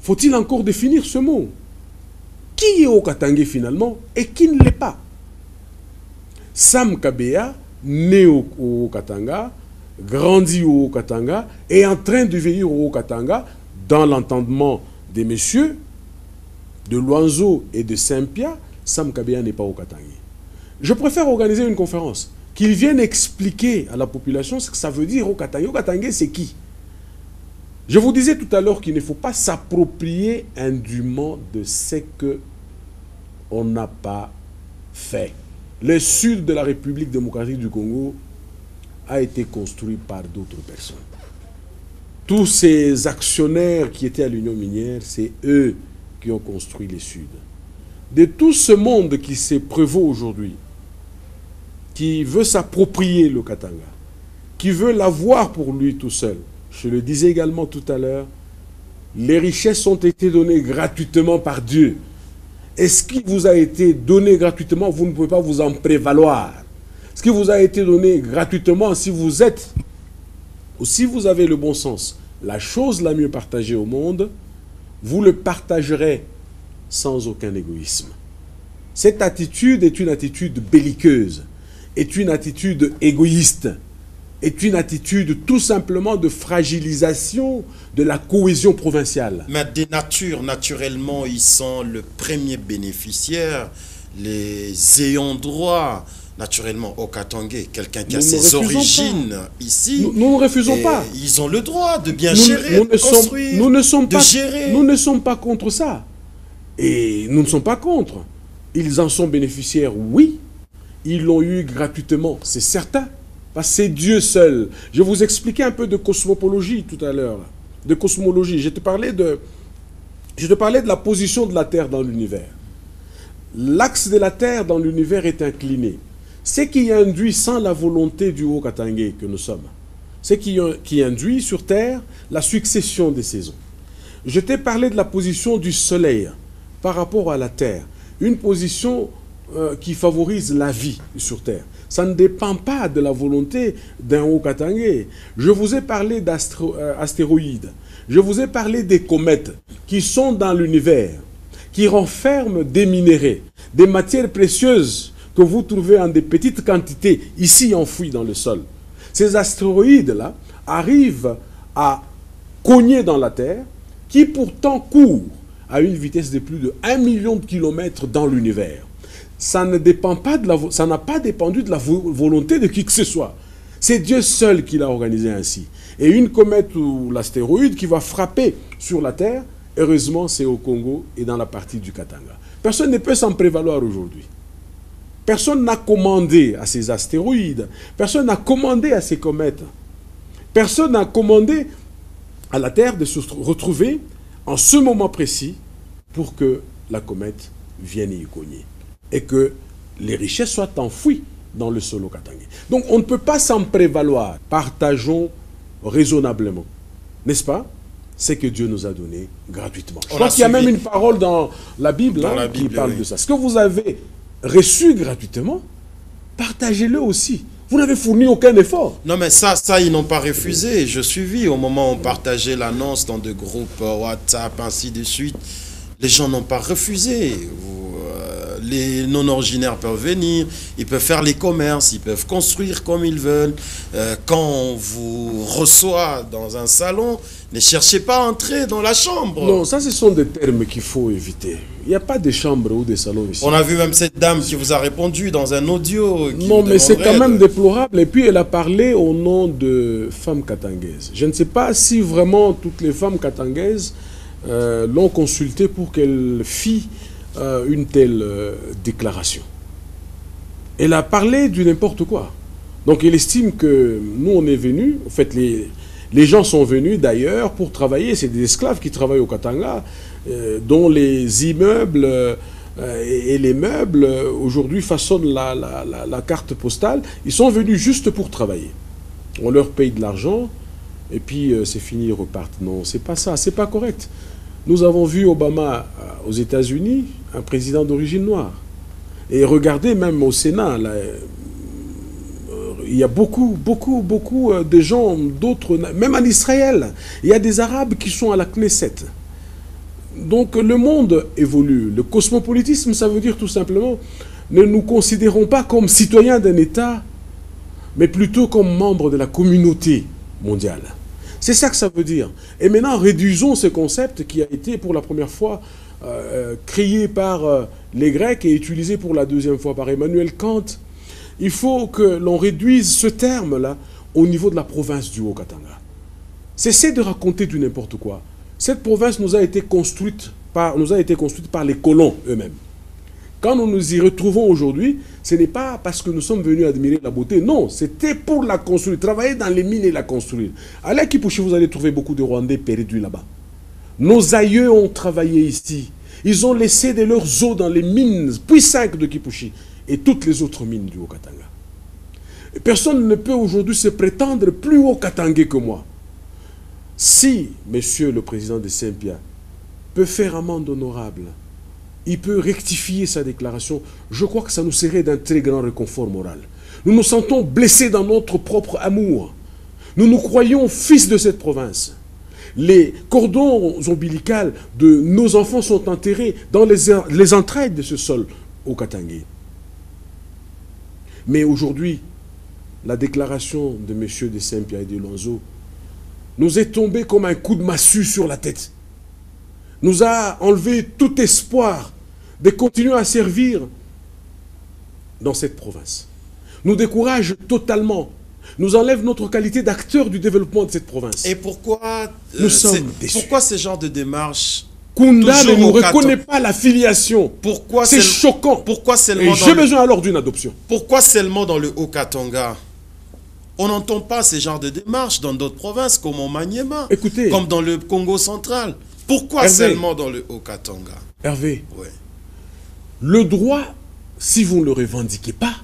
faut-il encore définir ce mot? Qui est Haut-Katangais finalement et qui ne l'est pas? Sam Kabea, né au Haut-Katanga, grandi au Haut-Katanga, est en train de vieillir au Haut-Katanga dans l'entendement des messieurs de Luanzo et de Saint-Pierre. Sam Kabea n'est pas Haut-Katangais. Je préfère organiser une conférence, qu'ils viennent expliquer à la population ce que ça veut dire Haut-Katangais. Haut-Katangais, c'est qui? Je vous disais tout à l'heure qu'il ne faut pas s'approprier indûment de ce qu'on n'a pas fait. Le sud de la République démocratique du Congo a été construit par d'autres personnes. Tous ces actionnaires qui étaient à l'Union minière, c'est eux qui ont construit le sud. De tout ce monde qui se prévaut aujourd'hui, qui veut s'approprier le Katanga, qui veut l'avoir pour lui tout seul, je le disais également tout à l'heure, les richesses ont été données gratuitement par Dieu. Et ce qui vous a été donné gratuitement, vous ne pouvez pas vous en prévaloir. Ce qui vous a été donné gratuitement, si vous êtes, ou si vous avez le bon sens, la chose la mieux partagée au monde, vous le partagerez sans aucun égoïsme. Cette attitude est une attitude belliqueuse, est une attitude égoïste, est une attitude tout simplement de fragilisation de la cohésion provinciale. Mais des natures, naturellement, ils sont le premier bénéficiaire, les ayants droit, naturellement, au Katangé, quelqu'un qui a ses origines ici. Nous ne refusons pas. Ils ont le droit de bien gérer, de construire, de gérer. Nous ne sommes pas contre ça. Et nous ne sommes pas contre. Ils en sont bénéficiaires, oui. Ils l'ont eu gratuitement, c'est certain. Parce que c'est Dieu seul. Je vous expliquais un peu de cosmopologie tout à l'heure. De cosmologie. Je te parlais de la position de la Terre dans l'univers. L'axe de la Terre dans l'univers est incliné. Ce qui induit sans la volonté du Haut-Katangé que nous sommes, ce qui induit sur Terre la succession des saisons. Je t'ai parlé de la position du Soleil par rapport à la Terre. Une position qui favorise la vie sur Terre. Ça ne dépend pas de la volonté d'un Haut-Katangé. Je vous ai parlé d'astéroïdes. Je vous ai parlé des comètes qui sont dans l'univers, qui renferment des minéraux, des matières précieuses que vous trouvez en des petites quantités ici enfouies dans le sol. Ces astéroïdes-là arrivent à cogner dans la Terre, qui pourtant court à une vitesse de plus de 1 million de kilomètres dans l'univers. Ça n'a pas dépendu de la volonté de qui que ce soit. C'est Dieu seul qui l'a organisé ainsi. Et une comète ou l'astéroïde qui va frapper sur la Terre, heureusement c'est au Congo et dans la partie du Katanga. Personne ne peut s'en prévaloir aujourd'hui. Personne n'a commandé à ces astéroïdes. Personne n'a commandé à ces comètes. Personne n'a commandé à la Terre de se retrouver en ce moment précis pour que la comète vienne y cogner et que les richesses soient enfouies dans le sol Katangé. Donc on ne peut pas s'en prévaloir. Partageons raisonnablement, n'est-ce pas, ce que Dieu nous a donné gratuitement. Je crois qu'il y a même une parole dans la Bible, qui parle de ça. Ce que vous avez reçu gratuitement, partagez-le aussi. Vous n'avez fourni aucun effort. Non, mais ça, ils n'ont pas refusé. Je suivis au moment où on partageait l'annonce dans des groupes WhatsApp, ainsi de suite. Les gens n'ont pas refusé. Les non-originaires peuvent venir, ils peuvent faire les commerces, ils peuvent construire comme ils veulent. Quand on vous reçoit dans un salon, ne cherchez pas à entrer dans la chambre. Non, ça ce sont des termes qu'il faut éviter. Il n'y a pas de chambre ou de salon ici. On a vu même cette dame qui vous a répondu dans un audio. Non, mais c'est quand même déplorable. Et puis elle a parlé au nom de femmes katangaises. Je ne sais pas si vraiment toutes les femmes katangaises l'ont consultée pour qu'elle fît une telle déclaration. Elle a parlé du n'importe quoi. Donc elle estime que nous on est venus, en fait les gens sont venus d'ailleurs pour travailler, c'est des esclaves qui travaillent au Katanga, dont les immeubles et les meubles aujourd'hui façonnent la carte postale. Ils sont venus juste pour travailler. On leur paye de l'argent et puis c'est fini, ils repartent. Non, c'est pas ça, c'est pas correct. Nous avons vu Obama aux États-Unis, un président d'origine noire. Et regardez, même au Sénat, là, il y a beaucoup de gens, d'autres, même en Israël, il y a des Arabes qui sont à la Knesset. Donc le monde évolue. Le cosmopolitisme, ça veut dire tout simplement, ne nous considérons pas comme citoyens d'un État, mais plutôt comme membres de la communauté mondiale. C'est ça que ça veut dire. Et maintenant, réduisons ce concept qui a été pour la première fois créé par les Grecs et utilisé pour la deuxième fois par Emmanuel Kant. Il faut que l'on réduise ce terme-là au niveau de la province du Haut-Katanga. Cessez de raconter du n'importe quoi. Cette province nous a été construite par les colons eux-mêmes. Quand nous nous y retrouvons aujourd'hui, ce n'est pas parce que nous sommes venus admirer la beauté. Non, c'était pour la construire, travailler dans les mines et la construire. Allez à Kipushi, vous allez trouver beaucoup de Rwandais perdus là-bas. Nos aïeux ont travaillé ici. Ils ont laissé de leurs os dans les mines, puis 5 de Kipushi et toutes les autres mines du Haut-Katanga. Personne ne peut aujourd'hui se prétendre plus haut-katangais que moi. Si monsieur le président de Saint-Pierre peut faire amende honorable, il peut rectifier sa déclaration, je crois que ça nous serait d'un très grand réconfort moral. Nous nous sentons blessés dans notre propre amour. Nous nous croyons fils de cette province. Les cordons ombilicaux de nos enfants sont enterrés dans les entrailles de ce sol au Katangais. Mais aujourd'hui, la déclaration de M. de Saint-Pierre et de Lonzo nous est tombée comme un coup de massue sur la tête. Nous a enlevé tout espoir de continuer à servir dans cette province. Nous décourage totalement. Nous enlève notre qualité d'acteur du développement de cette province. Et pourquoi nous sommes déçus. Pourquoi ce genre de démarche? Kounda ne nous reconnaît pas la filiation. Pourquoi c'est choquant? Pourquoi seulement j'ai besoin alors d'une adoption. Pourquoi seulement dans le Haut-Katanga? On n'entend pas ce genre de démarche dans d'autres provinces comme au Maniema, écoutez, comme dans le Congo central. Pourquoi Hervé, seulement dans le Haut-Katanga? Hervé, ouais. Le droit, si vous ne le revendiquez pas,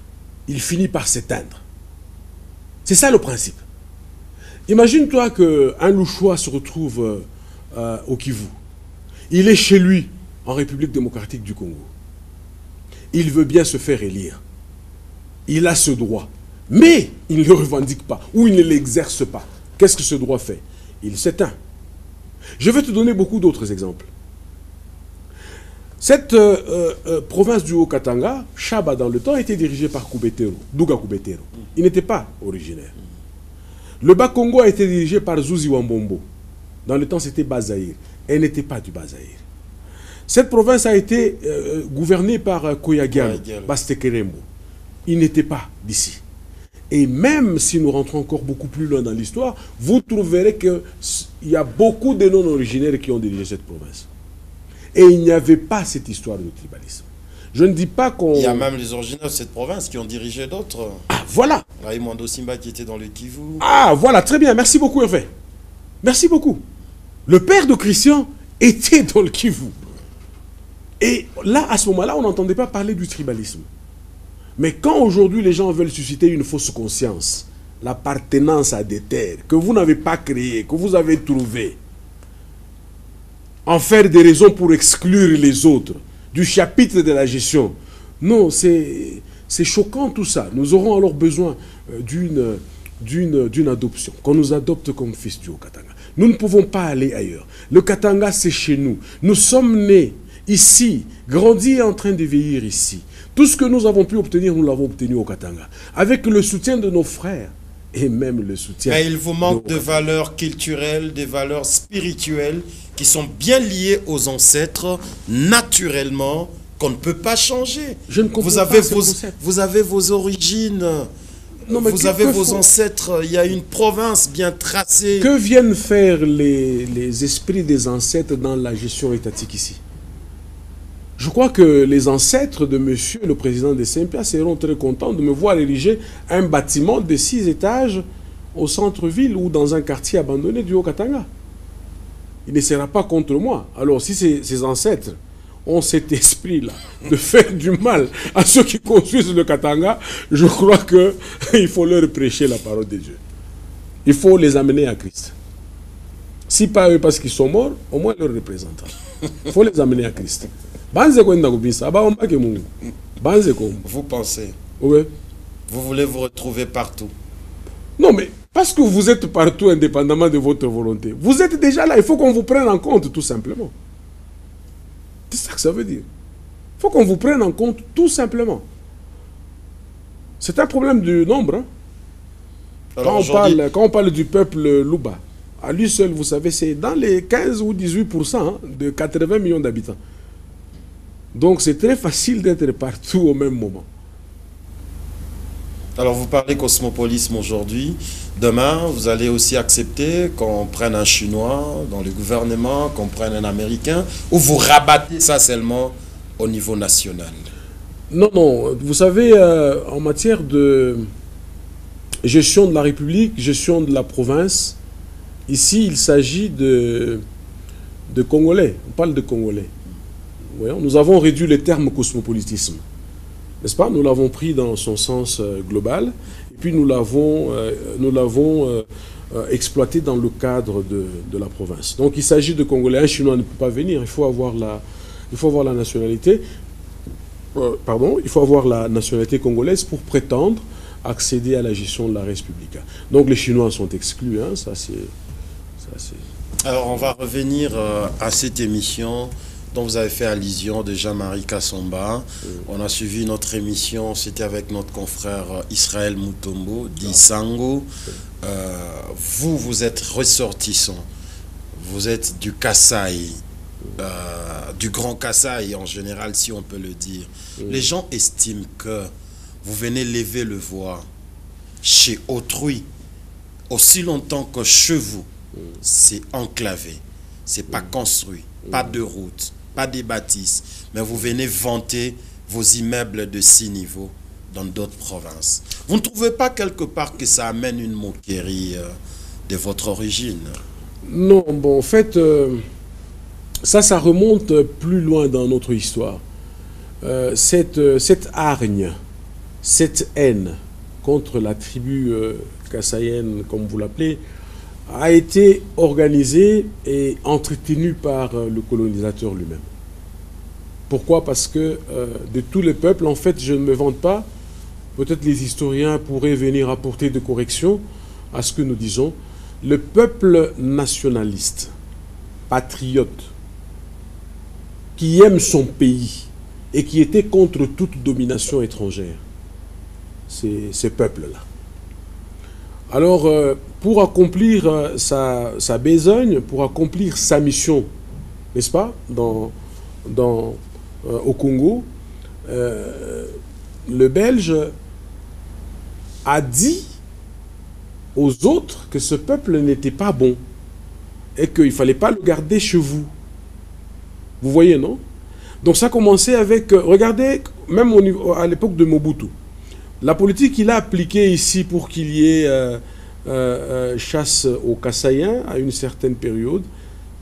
il finit par s'éteindre. C'est ça le principe. Imagine-toi qu'un Louchois se retrouve au Kivu. Il est chez lui, en République démocratique du Congo. Il veut bien se faire élire. Il a ce droit. Mais il ne le revendique pas, ou il ne l'exerce pas. Qu'est-ce que ce droit fait? Il s'éteint. Je vais te donner beaucoup d'autres exemples. Cette province du Haut-Katanga, Chaba dans le temps, était dirigée par Kubetero, Douga Kubetero. Il n'était pas originaire. Le Bas-Congo a été dirigé par Zuzi Wambombo. Dans le temps, c'était Bazaïr. Elle n'était pas du Bazaïr. Cette province a été gouvernée par Koyagian, Bastekerembo. Il n'était pas d'ici. Et même si nous rentrons encore beaucoup plus loin dans l'histoire, vous trouverez qu'il y a beaucoup de non-originaires qui ont dirigé cette province. Et il n'y avait pas cette histoire de tribalisme. Je ne dis pas qu'on... Il y a même les originaires de cette province qui ont dirigé d'autres. Ah, voilà. Raymond Simba qui était dans le Kivu. Ah, voilà, très bien. Merci beaucoup, Hervé. Merci beaucoup. Le père de Christian était dans le Kivu. Et là, à ce moment-là, on n'entendait pas parler du tribalisme. Mais quand aujourd'hui les gens veulent susciter une fausse conscience, l'appartenance à des terres que vous n'avez pas créées, que vous avez trouvées, en faire des raisons pour exclure les autres du chapitre de la gestion, non, c'est choquant tout ça. Nous aurons alors besoin d'une adoption, qu'on nous adopte comme fils du Haut-Katanga. Nous ne pouvons pas aller ailleurs. Le Katanga, c'est chez nous. Nous sommes nés ici, grandis et en train de vieillir ici. Tout ce que nous avons pu obtenir, nous l'avons obtenu au Katanga. Avec le soutien de nos frères et même le soutien... Mais il vous manque de valeurs culturelles, des valeurs spirituelles qui sont bien liées aux ancêtres, naturellement, qu'on ne peut pas changer. Je ne comprends vous avez vos origines, non, vous avez vos ancêtres, il y a une province bien tracée. Que viennent faire les esprits des ancêtres dans la gestion étatique ici? Je crois que les ancêtres de monsieur le président de Saint-Pierre seront très contents de me voir ériger un bâtiment de 6 étages au centre-ville ou dans un quartier abandonné du Haut-Katanga. Il ne sera pas contre moi. Alors si ces ancêtres ont cet esprit-là de faire du mal à ceux qui construisent le Katanga, je crois qu'il faut leur prêcher la parole de Dieu. Il faut les amener à Christ. Si pas eux parce qu'ils sont morts, au moins leurs représentants. Il faut les amener à Christ. Vous pensez? Oui. Vous voulez vous retrouver partout? Non, mais parce que vous êtes partout indépendamment de votre volonté. Vous êtes déjà là, il faut qu'on vous prenne en compte tout simplement. C'est ça que ça veut dire. Il faut qu'on vous prenne en compte tout simplement. C'est un problème du nombre. Hein? Quand on parle du peuple Luba, à lui seul, vous savez, c'est dans les 15 ou 18% de 80 millions d'habitants. Donc c'est très facile d'être partout au même moment. Alors vous parlez cosmopolisme aujourd'hui. Demain, vous allez aussi accepter qu'on prenne un Chinois dans le gouvernement, qu'on prenne un Américain, ou vous rabattez ça seulement au niveau national? Non, non. Vous savez, en matière de gestion de la République, gestion de la province, ici, il s'agit de Congolais. On parle de Congolais. Voyons, nous avons réduit le terme cosmopolitisme. N'est-ce pas? Nous l'avons pris dans son sens global. Et puis nous l'avons exploité dans le cadre de la province. Donc il s'agit de Congolais. Un Chinois ne peut pas venir. Il faut avoir la nationalité. Il faut avoir la nationalité congolaise pour prétendre accéder à la gestion de la République. Donc les Chinois sont exclus. Hein, ça c'est. Alors on va revenir à cette émission dont vous avez fait allusion de Jean-Marie Kassomba. On a suivi notre émission, c'était avec notre confrère Israël Mutombo, dit Sango. Vous êtes ressortissant. Vous êtes du Kasaï, du Grand Kasaï en général, si on peut le dire. Les gens estiment que vous venez lever le voix chez autrui aussi longtemps que chez vous. C'est enclavé, c'est pas construit, pas de route, pas de bâtisses, mais vous venez vanter vos immeubles de 6 niveaux dans d'autres provinces. Vous ne trouvez pas quelque part que ça amène une moquerie de votre origine? Non, bon, en fait, ça remonte plus loin dans notre histoire. Cette hargne, cette haine contre la tribu kassaïenne, comme vous l'appelez, a été organisé et entretenu par le colonisateur lui-même. Pourquoi? Parce que de tous les peuples, en fait, je ne me vante pas, peut-être les historiens pourraient venir apporter des corrections à ce que nous disons, le peuple nationaliste, patriote, qui aime son pays et qui était contre toute domination étrangère, c'est ces peuples-là. Alors, pour accomplir sa besogne, pour accomplir sa mission, n'est-ce pas, au Congo, le Belge a dit aux autres que ce peuple n'était pas bon et qu'il ne fallait pas le garder chez vous. Vous voyez, non? Donc ça a commencé avec, regardez, même à l'époque de Mobutu, la politique qu'il a appliquée ici pour qu'il y ait chasse aux Kassaïens à une certaine période,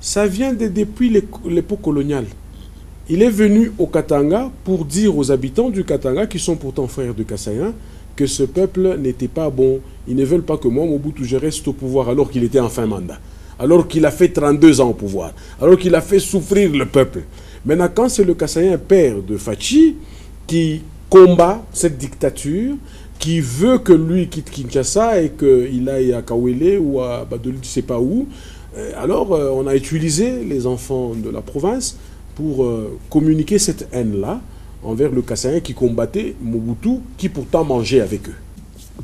ça vient depuis l'époque coloniale. Il est venu au Katanga pour dire aux habitants du Katanga, qui sont pourtant frères de Kassaïens, que ce peuple n'était pas bon. Ils ne veulent pas que moi, Mobutu, je reste au pouvoir alors qu'il était en fin mandat, alors qu'il a fait 32 ans au pouvoir, alors qu'il a fait souffrir le peuple. Maintenant, quand c'est le Kassaïen père de Fachi qui combat cette dictature, qui veut que lui quitte Kinshasa et qu'il aille à Kawele ou à Badoli, je ne sais pas où, alors on a utilisé les enfants de la province pour communiquer cette haine-là envers le Kassaïen qui combattait Mobutu, qui pourtant mangeait avec eux.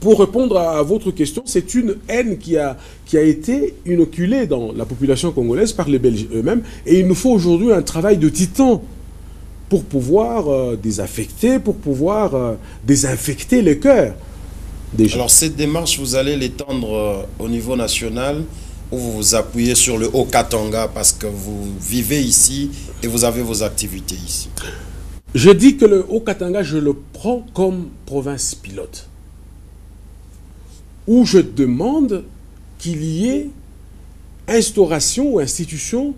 Pour répondre à votre question, c'est une haine qui a été inoculée dans la population congolaise par les Belges eux-mêmes, et il nous faut aujourd'hui un travail de titan pour pouvoir désaffecter, pour pouvoir désinfecter les cœurs des gens. Alors cette démarche, vous allez l'étendre au niveau national, ou vous vous appuyez sur le Haut-Katanga parce que vous vivez ici et vous avez vos activités ici? Je dis que le Haut-Katanga, je le prends comme province pilote, où je demande qu'il y ait instauration ou institution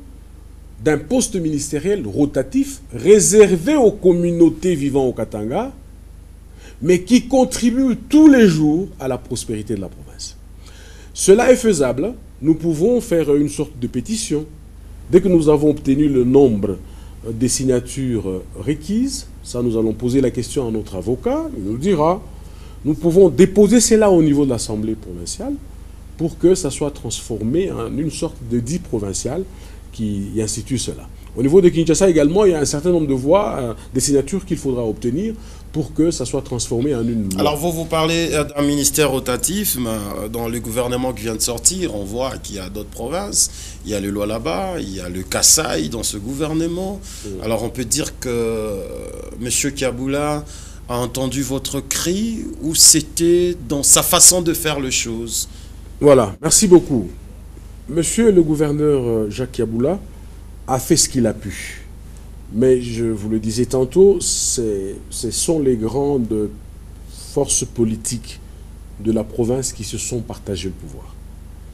d'un poste ministériel rotatif réservé aux communautés vivant au Katanga, mais qui contribue tous les jours à la prospérité de la province. Cela est faisable. Nous pouvons faire une sorte de pétition. Dès que nous avons obtenu le nombre des signatures requises, ça nous allons poser la question à notre avocat, il nous dira, nous pouvons déposer cela au niveau de l'Assemblée provinciale pour que ça soit transformé en une sorte de dit provincial qui institue cela. Au niveau de Kinshasa également, il y a un certain nombre de voix, des signatures qu'il faudra obtenir pour que ça soit transformé en une loi. Alors vous parlez d'un ministère rotatif, mais dans le gouvernement qui vient de sortir, on voit qu'il y a d'autres provinces, il y a le Lualaba, il y a le Kasaï dans ce gouvernement. Alors on peut dire que M. Kiaboula a entendu votre cri ou c'était dans sa façon de faire les choses? Voilà, merci beaucoup. Monsieur le gouverneur Jacques Yabula a fait ce qu'il a pu. Mais je vous le disais tantôt, ce sont les grandes forces politiques de la province qui se sont partagées le pouvoir.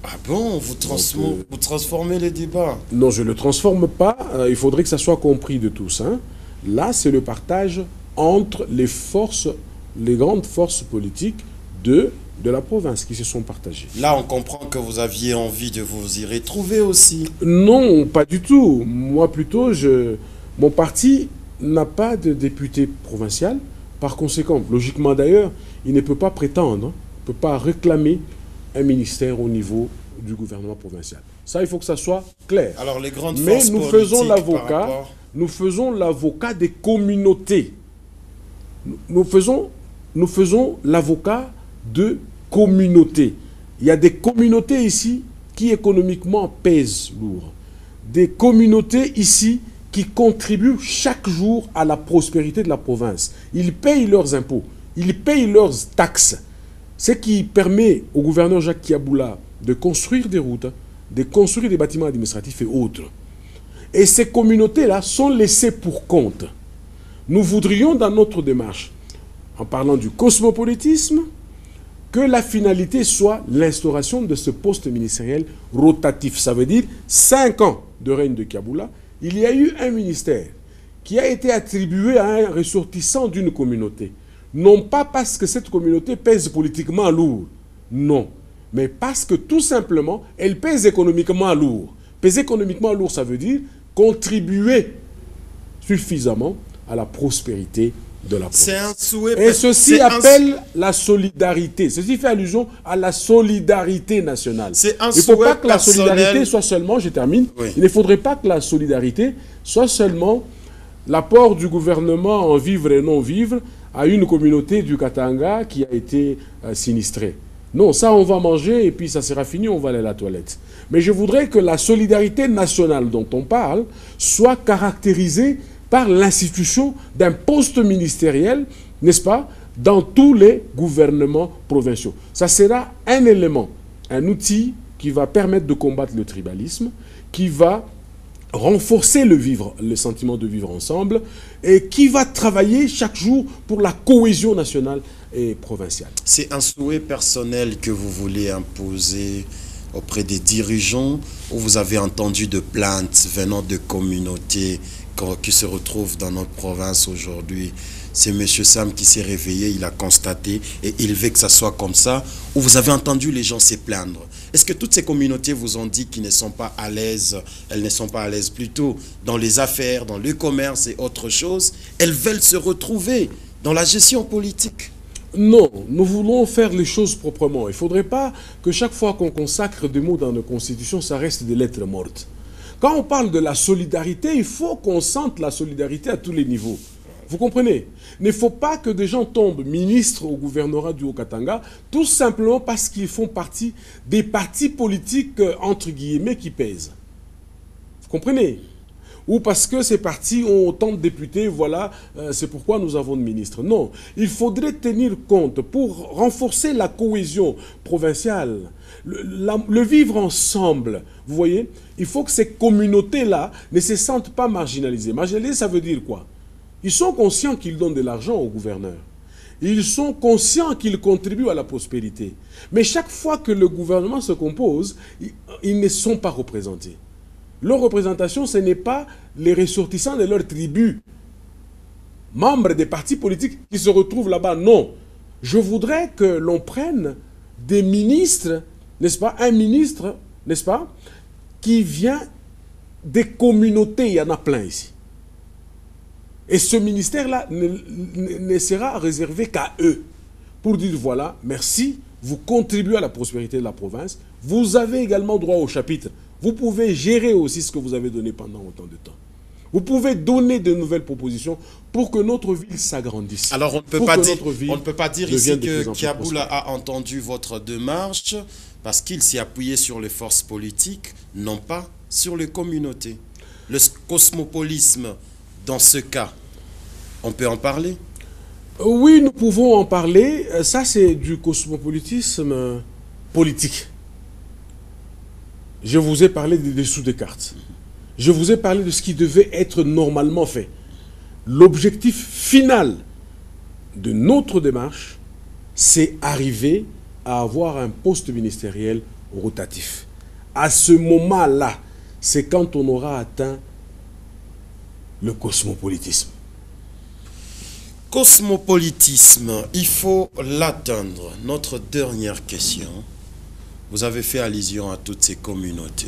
Ah bon, vous transformez les débats? Non, je ne le transforme pas. Il faudrait que ça soit compris de tous. Hein. Là, c'est le partage entre les forces, les grandes forces politiques de la province qui se sont partagées. Là, on comprend que vous aviez envie de vous y retrouver aussi. Non, pas du tout. Moi, plutôt, mon parti n'a pas de député provincial. Par conséquent, logiquement d'ailleurs, il ne peut pas prétendre, ne peut pas réclamer un ministère au niveau du gouvernement provincial. Ça, il faut que ça soit clair. Alors, les grandes Mais forces nous faisons l'avocat des communautés. Nous faisons l'avocat de communautés. Il y a des communautés ici qui économiquement pèsent lourd. Des communautés ici qui contribuent chaque jour à la prospérité de la province. Ils payent leurs impôts, ils payent leurs taxes. Ce qui permet au gouverneur Jacques Yabula de construire des routes, de construire des bâtiments administratifs et autres. Et ces communautés-là sont laissées pour compte. Nous voudrions dans notre démarche, en parlant du cosmopolitisme, que la finalité soit l'instauration de ce poste ministériel rotatif. Ça veut dire 5 ans de règne de Yabula. Il y a eu un ministère qui a été attribué à un ressortissant d'une communauté. Non pas parce que cette communauté pèse politiquement lourd, non, mais parce que tout simplement, elle pèse économiquement lourd. Peser économiquement lourd, ça veut dire contribuer suffisamment à la prospérité de la province. C'est un souhait. Et ceci appelle la solidarité. Ceci fait allusion à la solidarité nationale. C'est un Il ne faut pas que la personnel. solidarité soit seulement, je termine, Oui. il ne faudrait pas que la solidarité soit seulement l'apport du gouvernement en vivre et non vivre à une communauté du Katanga qui a été sinistrée. Non, ça on va manger et puis ça sera fini, on va aller à la toilette. Mais je voudrais que la solidarité nationale dont on parle soit caractérisée par l'institution d'un poste ministériel, n'est-ce pas, dans tous les gouvernements provinciaux. Ça sera un élément, un outil qui va permettre de combattre le tribalisme, qui va renforcer le sentiment de vivre ensemble et qui va travailler chaque jour pour la cohésion nationale et provinciale. C'est un souhait personnel que vous voulez imposer auprès des dirigeants ou vous avez entendu de plaintes venant de communautés qui se retrouvent dans notre province aujourd'hui? C'est M. Sam qui s'est réveillé, il a constaté et il veut que ça soit comme ça, ou vous avez entendu les gens se plaindre? Est-ce que toutes ces communautés vous ont dit qu'ils ne sont pas à l'aise, elles ne sont pas à l'aise plutôt dans les affaires, dans le commerce et autre chose? Elles veulent se retrouver dans la gestion politique? Non, nous voulons faire les choses proprement. Il ne faudrait pas que chaque fois qu'on consacre des mots dans nos constitutions, ça reste des lettres mortes. Quand on parle de la solidarité, il faut qu'on sente la solidarité à tous les niveaux. Vous comprenez? Il ne faut pas que des gens tombent ministres au gouvernorat du Haut-Katanga, tout simplement parce qu'ils font partie des partis politiques, entre guillemets, qui pèsent. Vous comprenez? Ou parce que ces partis ont autant de députés, voilà, c'est pourquoi nous avons de ministres. Non, il faudrait tenir compte pour renforcer la cohésion provinciale, le vivre ensemble. Vous voyez, il faut que ces communautés-là ne se sentent pas marginalisées. Marginalisées, ça veut dire quoi? Ils sont conscients qu'ils donnent de l'argent au gouverneur. Ils sont conscients qu'ils contribuent à la prospérité. Mais chaque fois que le gouvernement se compose, ils ne sont pas représentés. Leur représentation, ce n'est pas les ressortissants de leur tribu, membres des partis politiques qui se retrouvent là-bas. Non. Je voudrais que l'on prenne des ministres, n'est-ce pas, un ministre, n'est-ce pas, qui vient des communautés. Il y en a plein ici. Et ce ministère-là ne sera réservé qu'à eux. Pour dire, voilà, merci, vous contribuez à la prospérité de la province. Vous avez également droit au chapitre. Vous pouvez gérer aussi ce que vous avez donné pendant autant de temps. Vous pouvez donner de nouvelles propositions pour que notre ville s'agrandisse. Alors on ne peut pas dire ici que Yabula a entendu votre démarche parce qu'il s'est appuyé sur les forces politiques, non pas sur les communautés. Le cosmopolisme, dans ce cas, on peut en parler? Oui, nous pouvons en parler. Ça, c'est du cosmopolitisme politique. Je vous ai parlé des dessous des cartes. Je vous ai parlé de ce qui devait être normalement fait. L'objectif final de notre démarche, c'est arriver à avoir un poste ministériel rotatif. À ce moment-là, c'est quand on aura atteint le cosmopolitisme. Cosmopolitisme, il faut l'atteindre. Notre dernière question. Vous avez fait allusion à toutes ces communautés.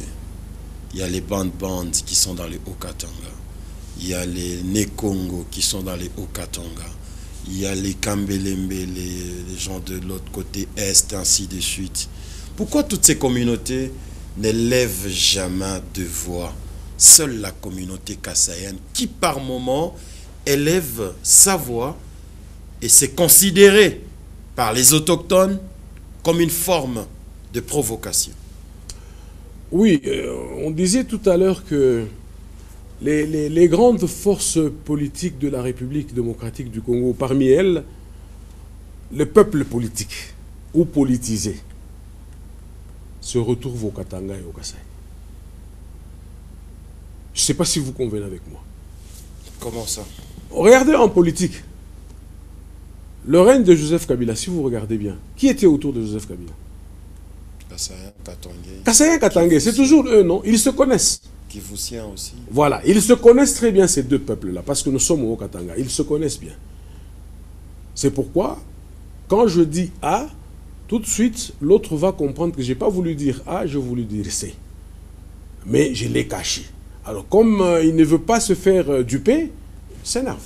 Il y a les bandes qui sont dans les Hauts-Katanga. Il y a les Nekongo qui sont dans les Hauts-Katanga. Il y a les Kambelembe, les gens de l'autre côté est, ainsi de suite. Pourquoi toutes ces communautés n'élèvent jamais de voix? Seule la communauté kassaïenne qui par moment élève sa voix et c'est considéré par les autochtones comme une forme de provocation. Oui, on disait tout à l'heure que les grandes forces politiques de la République démocratique du Congo, parmi elles, le peuple politique ou politisé se retrouve au Katanga et au Kasaï. Je ne sais pas si vous convenez avec moi. Comment ça? Regardez en politique. Le règne de Joseph Kabila, si vous regardez bien, qui était autour de Joseph Kabila? Kassaïen, Katangé. Kassaïen, Katangé, c'est toujours eux, non? Ils se connaissent. Kivoussien aussi. Voilà, ils se connaissent très bien ces deux peuples-là, parce que nous sommes au Katanga. Ils se connaissent bien. C'est pourquoi, quand je dis A, tout de suite, l'autre va comprendre que je n'ai pas voulu dire A, j'ai voulu dire C. Mais je l'ai caché. Alors, comme il ne veut pas se faire duper, il s'énerve.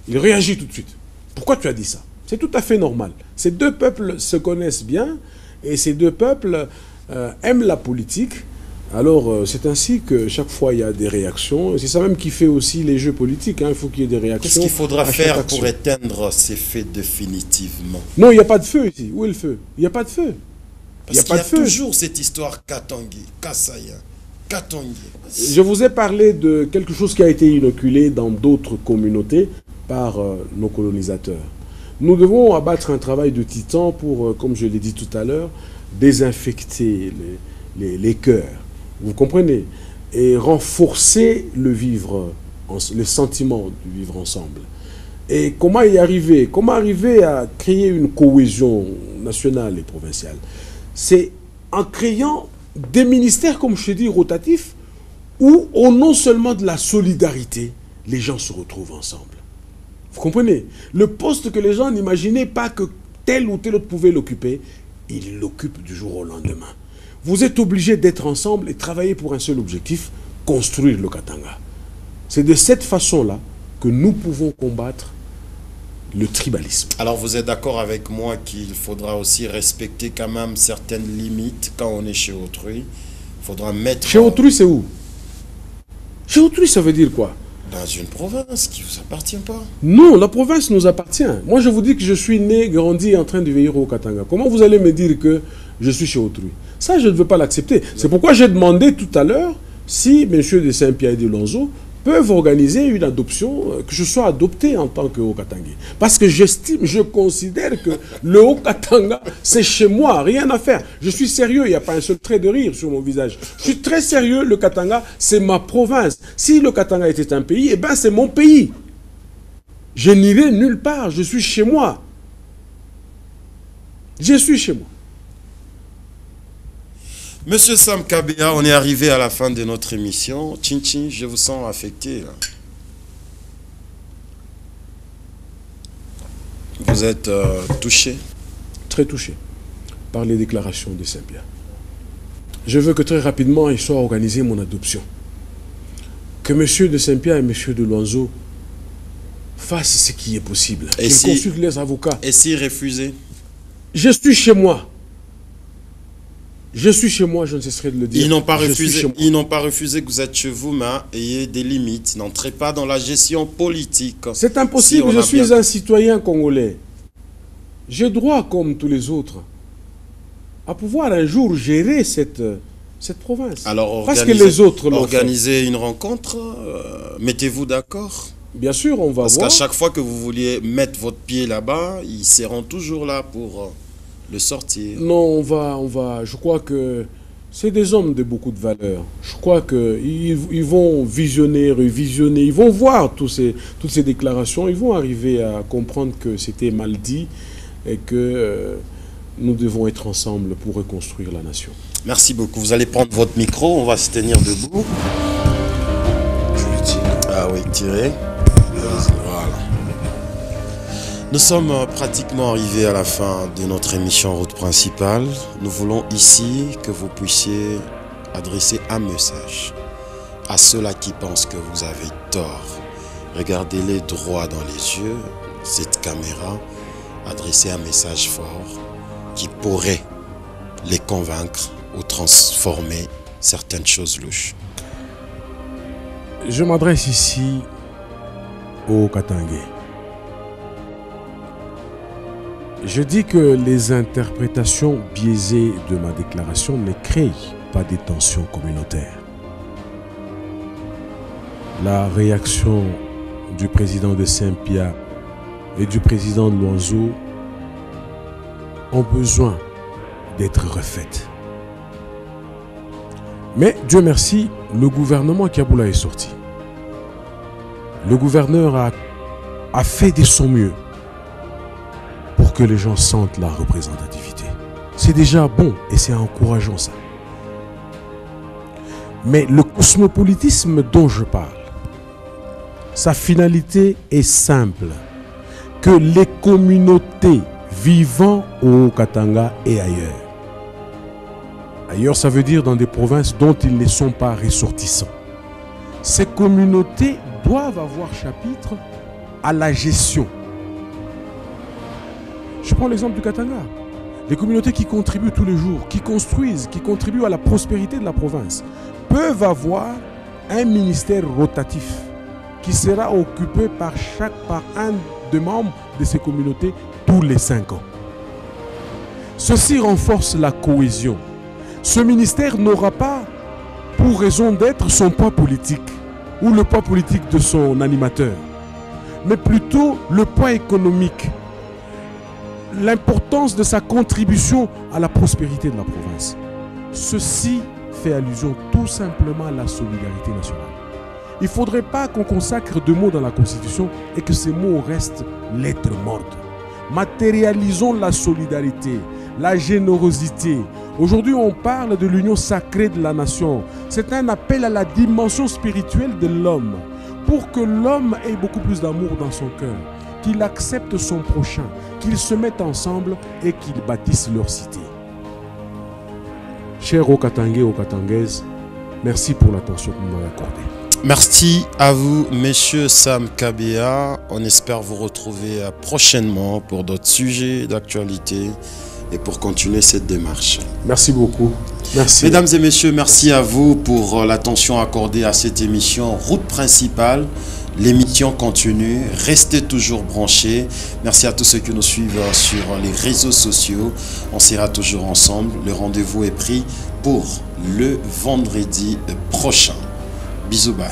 Il réagit tout de suite. Pourquoi tu as dit ça? C'est tout à fait normal. Ces deux peuples se connaissent bien et ces deux peuples aiment la politique. Alors, c'est ainsi que chaque fois, il y a des réactions. C'est ça même qui fait aussi les jeux politiques. Hein. Il faut qu'il y ait des réactions. Qu'est-ce qu'il faudra faire pour éteindre ces faits définitivement? Non, il n'y a pas de feu ici. Où est le feu? Il n'y a pas de feu. Parce qu'il y a toujours cette histoire Katangé, Kassaïen, Katangé. Je vous ai parlé de quelque chose qui a été inoculé dans d'autres communautés par nos colonisateurs. Nous devons abattre un travail de titan pour, comme je l'ai dit tout à l'heure, désinfecter les cœurs. Vous comprenez? Et renforcer le vivre, le sentiment de vivre ensemble. Et comment y arriver? Comment arriver à créer une cohésion nationale et provinciale? C'est en créant des ministères, comme je te dis, rotatifs, où au nom seulement de la solidarité, les gens se retrouvent ensemble. Vous comprenez? Le poste que les gens n'imaginaient pas que tel ou tel autre pouvait l'occuper, ils l'occupent du jour au lendemain. Vous êtes obligés d'être ensemble et travailler pour un seul objectif, construire le Katanga. C'est de cette façon-là que nous pouvons combattre le tribalisme. Alors vous êtes d'accord avec moi qu'il faudra aussi respecter quand même certaines limites quand on est chez autrui? Il faudra mettre... Chez autrui, c'est où? Chez autrui, ça veut dire quoi? Dans une province qui ne vous appartient pas. Non, la province nous appartient. Moi, je vous dis que je suis né, grandi, en train de vieillir au Katanga. Comment vous allez me dire que je suis chez autrui? Ça, je ne veux pas l'accepter. C'est pourquoi j'ai demandé tout à l'heure si M. de Saint-Pierre et de Lonzo peuvent organiser une adoption, que je sois adopté en tant que Haut-Katangais. Parce que j'estime, je considère que le Haut-Katanga, c'est chez moi, rien à faire. Je suis sérieux, il n'y a pas un seul trait de rire sur mon visage. Je suis très sérieux, le Katanga, c'est ma province. Si le Katanga était un pays, eh bien c'est mon pays. Je n'irai nulle part, je suis chez moi. Je suis chez moi. Monsieur Sam Kabea, on est arrivé à la fin de notre émission. Tchin, je vous sens affecté. Là. Vous êtes touché? Très touché par les déclarations de Saint-Pierre. Je veux que très rapidement, il soit organisé mon adoption. Que M. de Saint-Pierre et M. de Lonzo fassent ce qui est possible. Qu'ils consultent les avocats. Et s'ils refusaient? Je suis chez moi. Je suis chez moi, je ne cesserai de le dire. Ils n'ont pas refusé. Ils n'ont pas refusé que vous êtes chez vous, mais ayez des limites. N'entrez pas dans la gestion politique. C'est impossible. Si je suis un citoyen congolais. J'ai droit, comme tous les autres, à pouvoir un jour gérer cette province. Alors, parce que les autres organisez une rencontre. Mettez-vous d'accord. Bien sûr, on va voir. Parce qu'à chaque fois que vous vouliez mettre votre pied là-bas, ils seront toujours là pour le sortir. Non, on va. Je crois que c'est des hommes de beaucoup de valeur. Je crois qu'ils vont visionner, révisionner, ils vont voir toutes ces déclarations, ils vont arriver à comprendre que c'était mal dit et que nous devons être ensemble pour reconstruire la nation. Merci beaucoup. Vous allez prendre votre micro, on va se tenir debout. Je le tire. Ah oui, tirez. Voilà. Nous sommes pratiquement arrivés à la fin de notre émission Route Principale. Nous voulons ici que vous puissiez adresser un message à ceux-là qui pensent que vous avez tort. Regardez-les droit dans les yeux, cette caméra, adressez un message fort qui pourrait les convaincre ou transformer certaines choses louches. Je m'adresse ici au Katangais. Je dis que les interprétations biaisées de ma déclaration ne créent pas des tensions communautaires. La réaction du président de Saint-Pierre et du président de l'Oiseau ont besoin d'être refaites. Mais Dieu merci, le gouvernement Kaboula est sorti. Le gouverneur a fait de son mieux pour que les gens sentent la représentativité. C'est déjà bon et c'est encourageant ça. Mais le cosmopolitisme dont je parle, sa finalité est simple. Que les communautés vivant au Katanga et ailleurs. Ailleurs, ça veut dire dans des provinces dont ils ne sont pas ressortissants. Ces communautés doivent avoir chapitre à la gestion. Je prends l'exemple du Katanga. Les communautés qui contribuent tous les jours, qui construisent, qui contribuent à la prospérité de la province, peuvent avoir un ministère rotatif qui sera occupé par un des membres de ces communautés tous les 5 ans. Ceci renforce la cohésion. Ce ministère n'aura pas pour raison d'être son poids politique ou le poids politique de son animateur, mais plutôt le poids économique, l'importance de sa contribution à la prospérité de la province. Ceci fait allusion tout simplement à la solidarité nationale. Il ne faudrait pas qu'on consacre 2 mots dans la Constitution et que ces mots restent lettres mortes. Matérialisons la solidarité, la générosité. Aujourd'hui, on parle de l'union sacrée de la nation. C'est un appel à la dimension spirituelle de l'homme. Pour que l'homme ait beaucoup plus d'amour dans son cœur, qu'il accepte son prochain, qu'ils se mettent ensemble et qu'ils bâtissent leur cité. Chers Okatangais, Okatangaises, merci pour l'attention que vous m'avez accordée. Merci à vous, Monsieur Sam Kabea. On espère vous retrouver prochainement pour d'autres sujets d'actualité et pour continuer cette démarche. Merci beaucoup. Merci. Mesdames et messieurs, merci à vous pour l'attention accordée à cette émission Route Principale. L'émission continue. Restez toujours branchés. Merci à tous ceux qui nous suivent sur les réseaux sociaux. On sera toujours ensemble. Le rendez-vous est pris pour le vendredi prochain. Bisous, bye.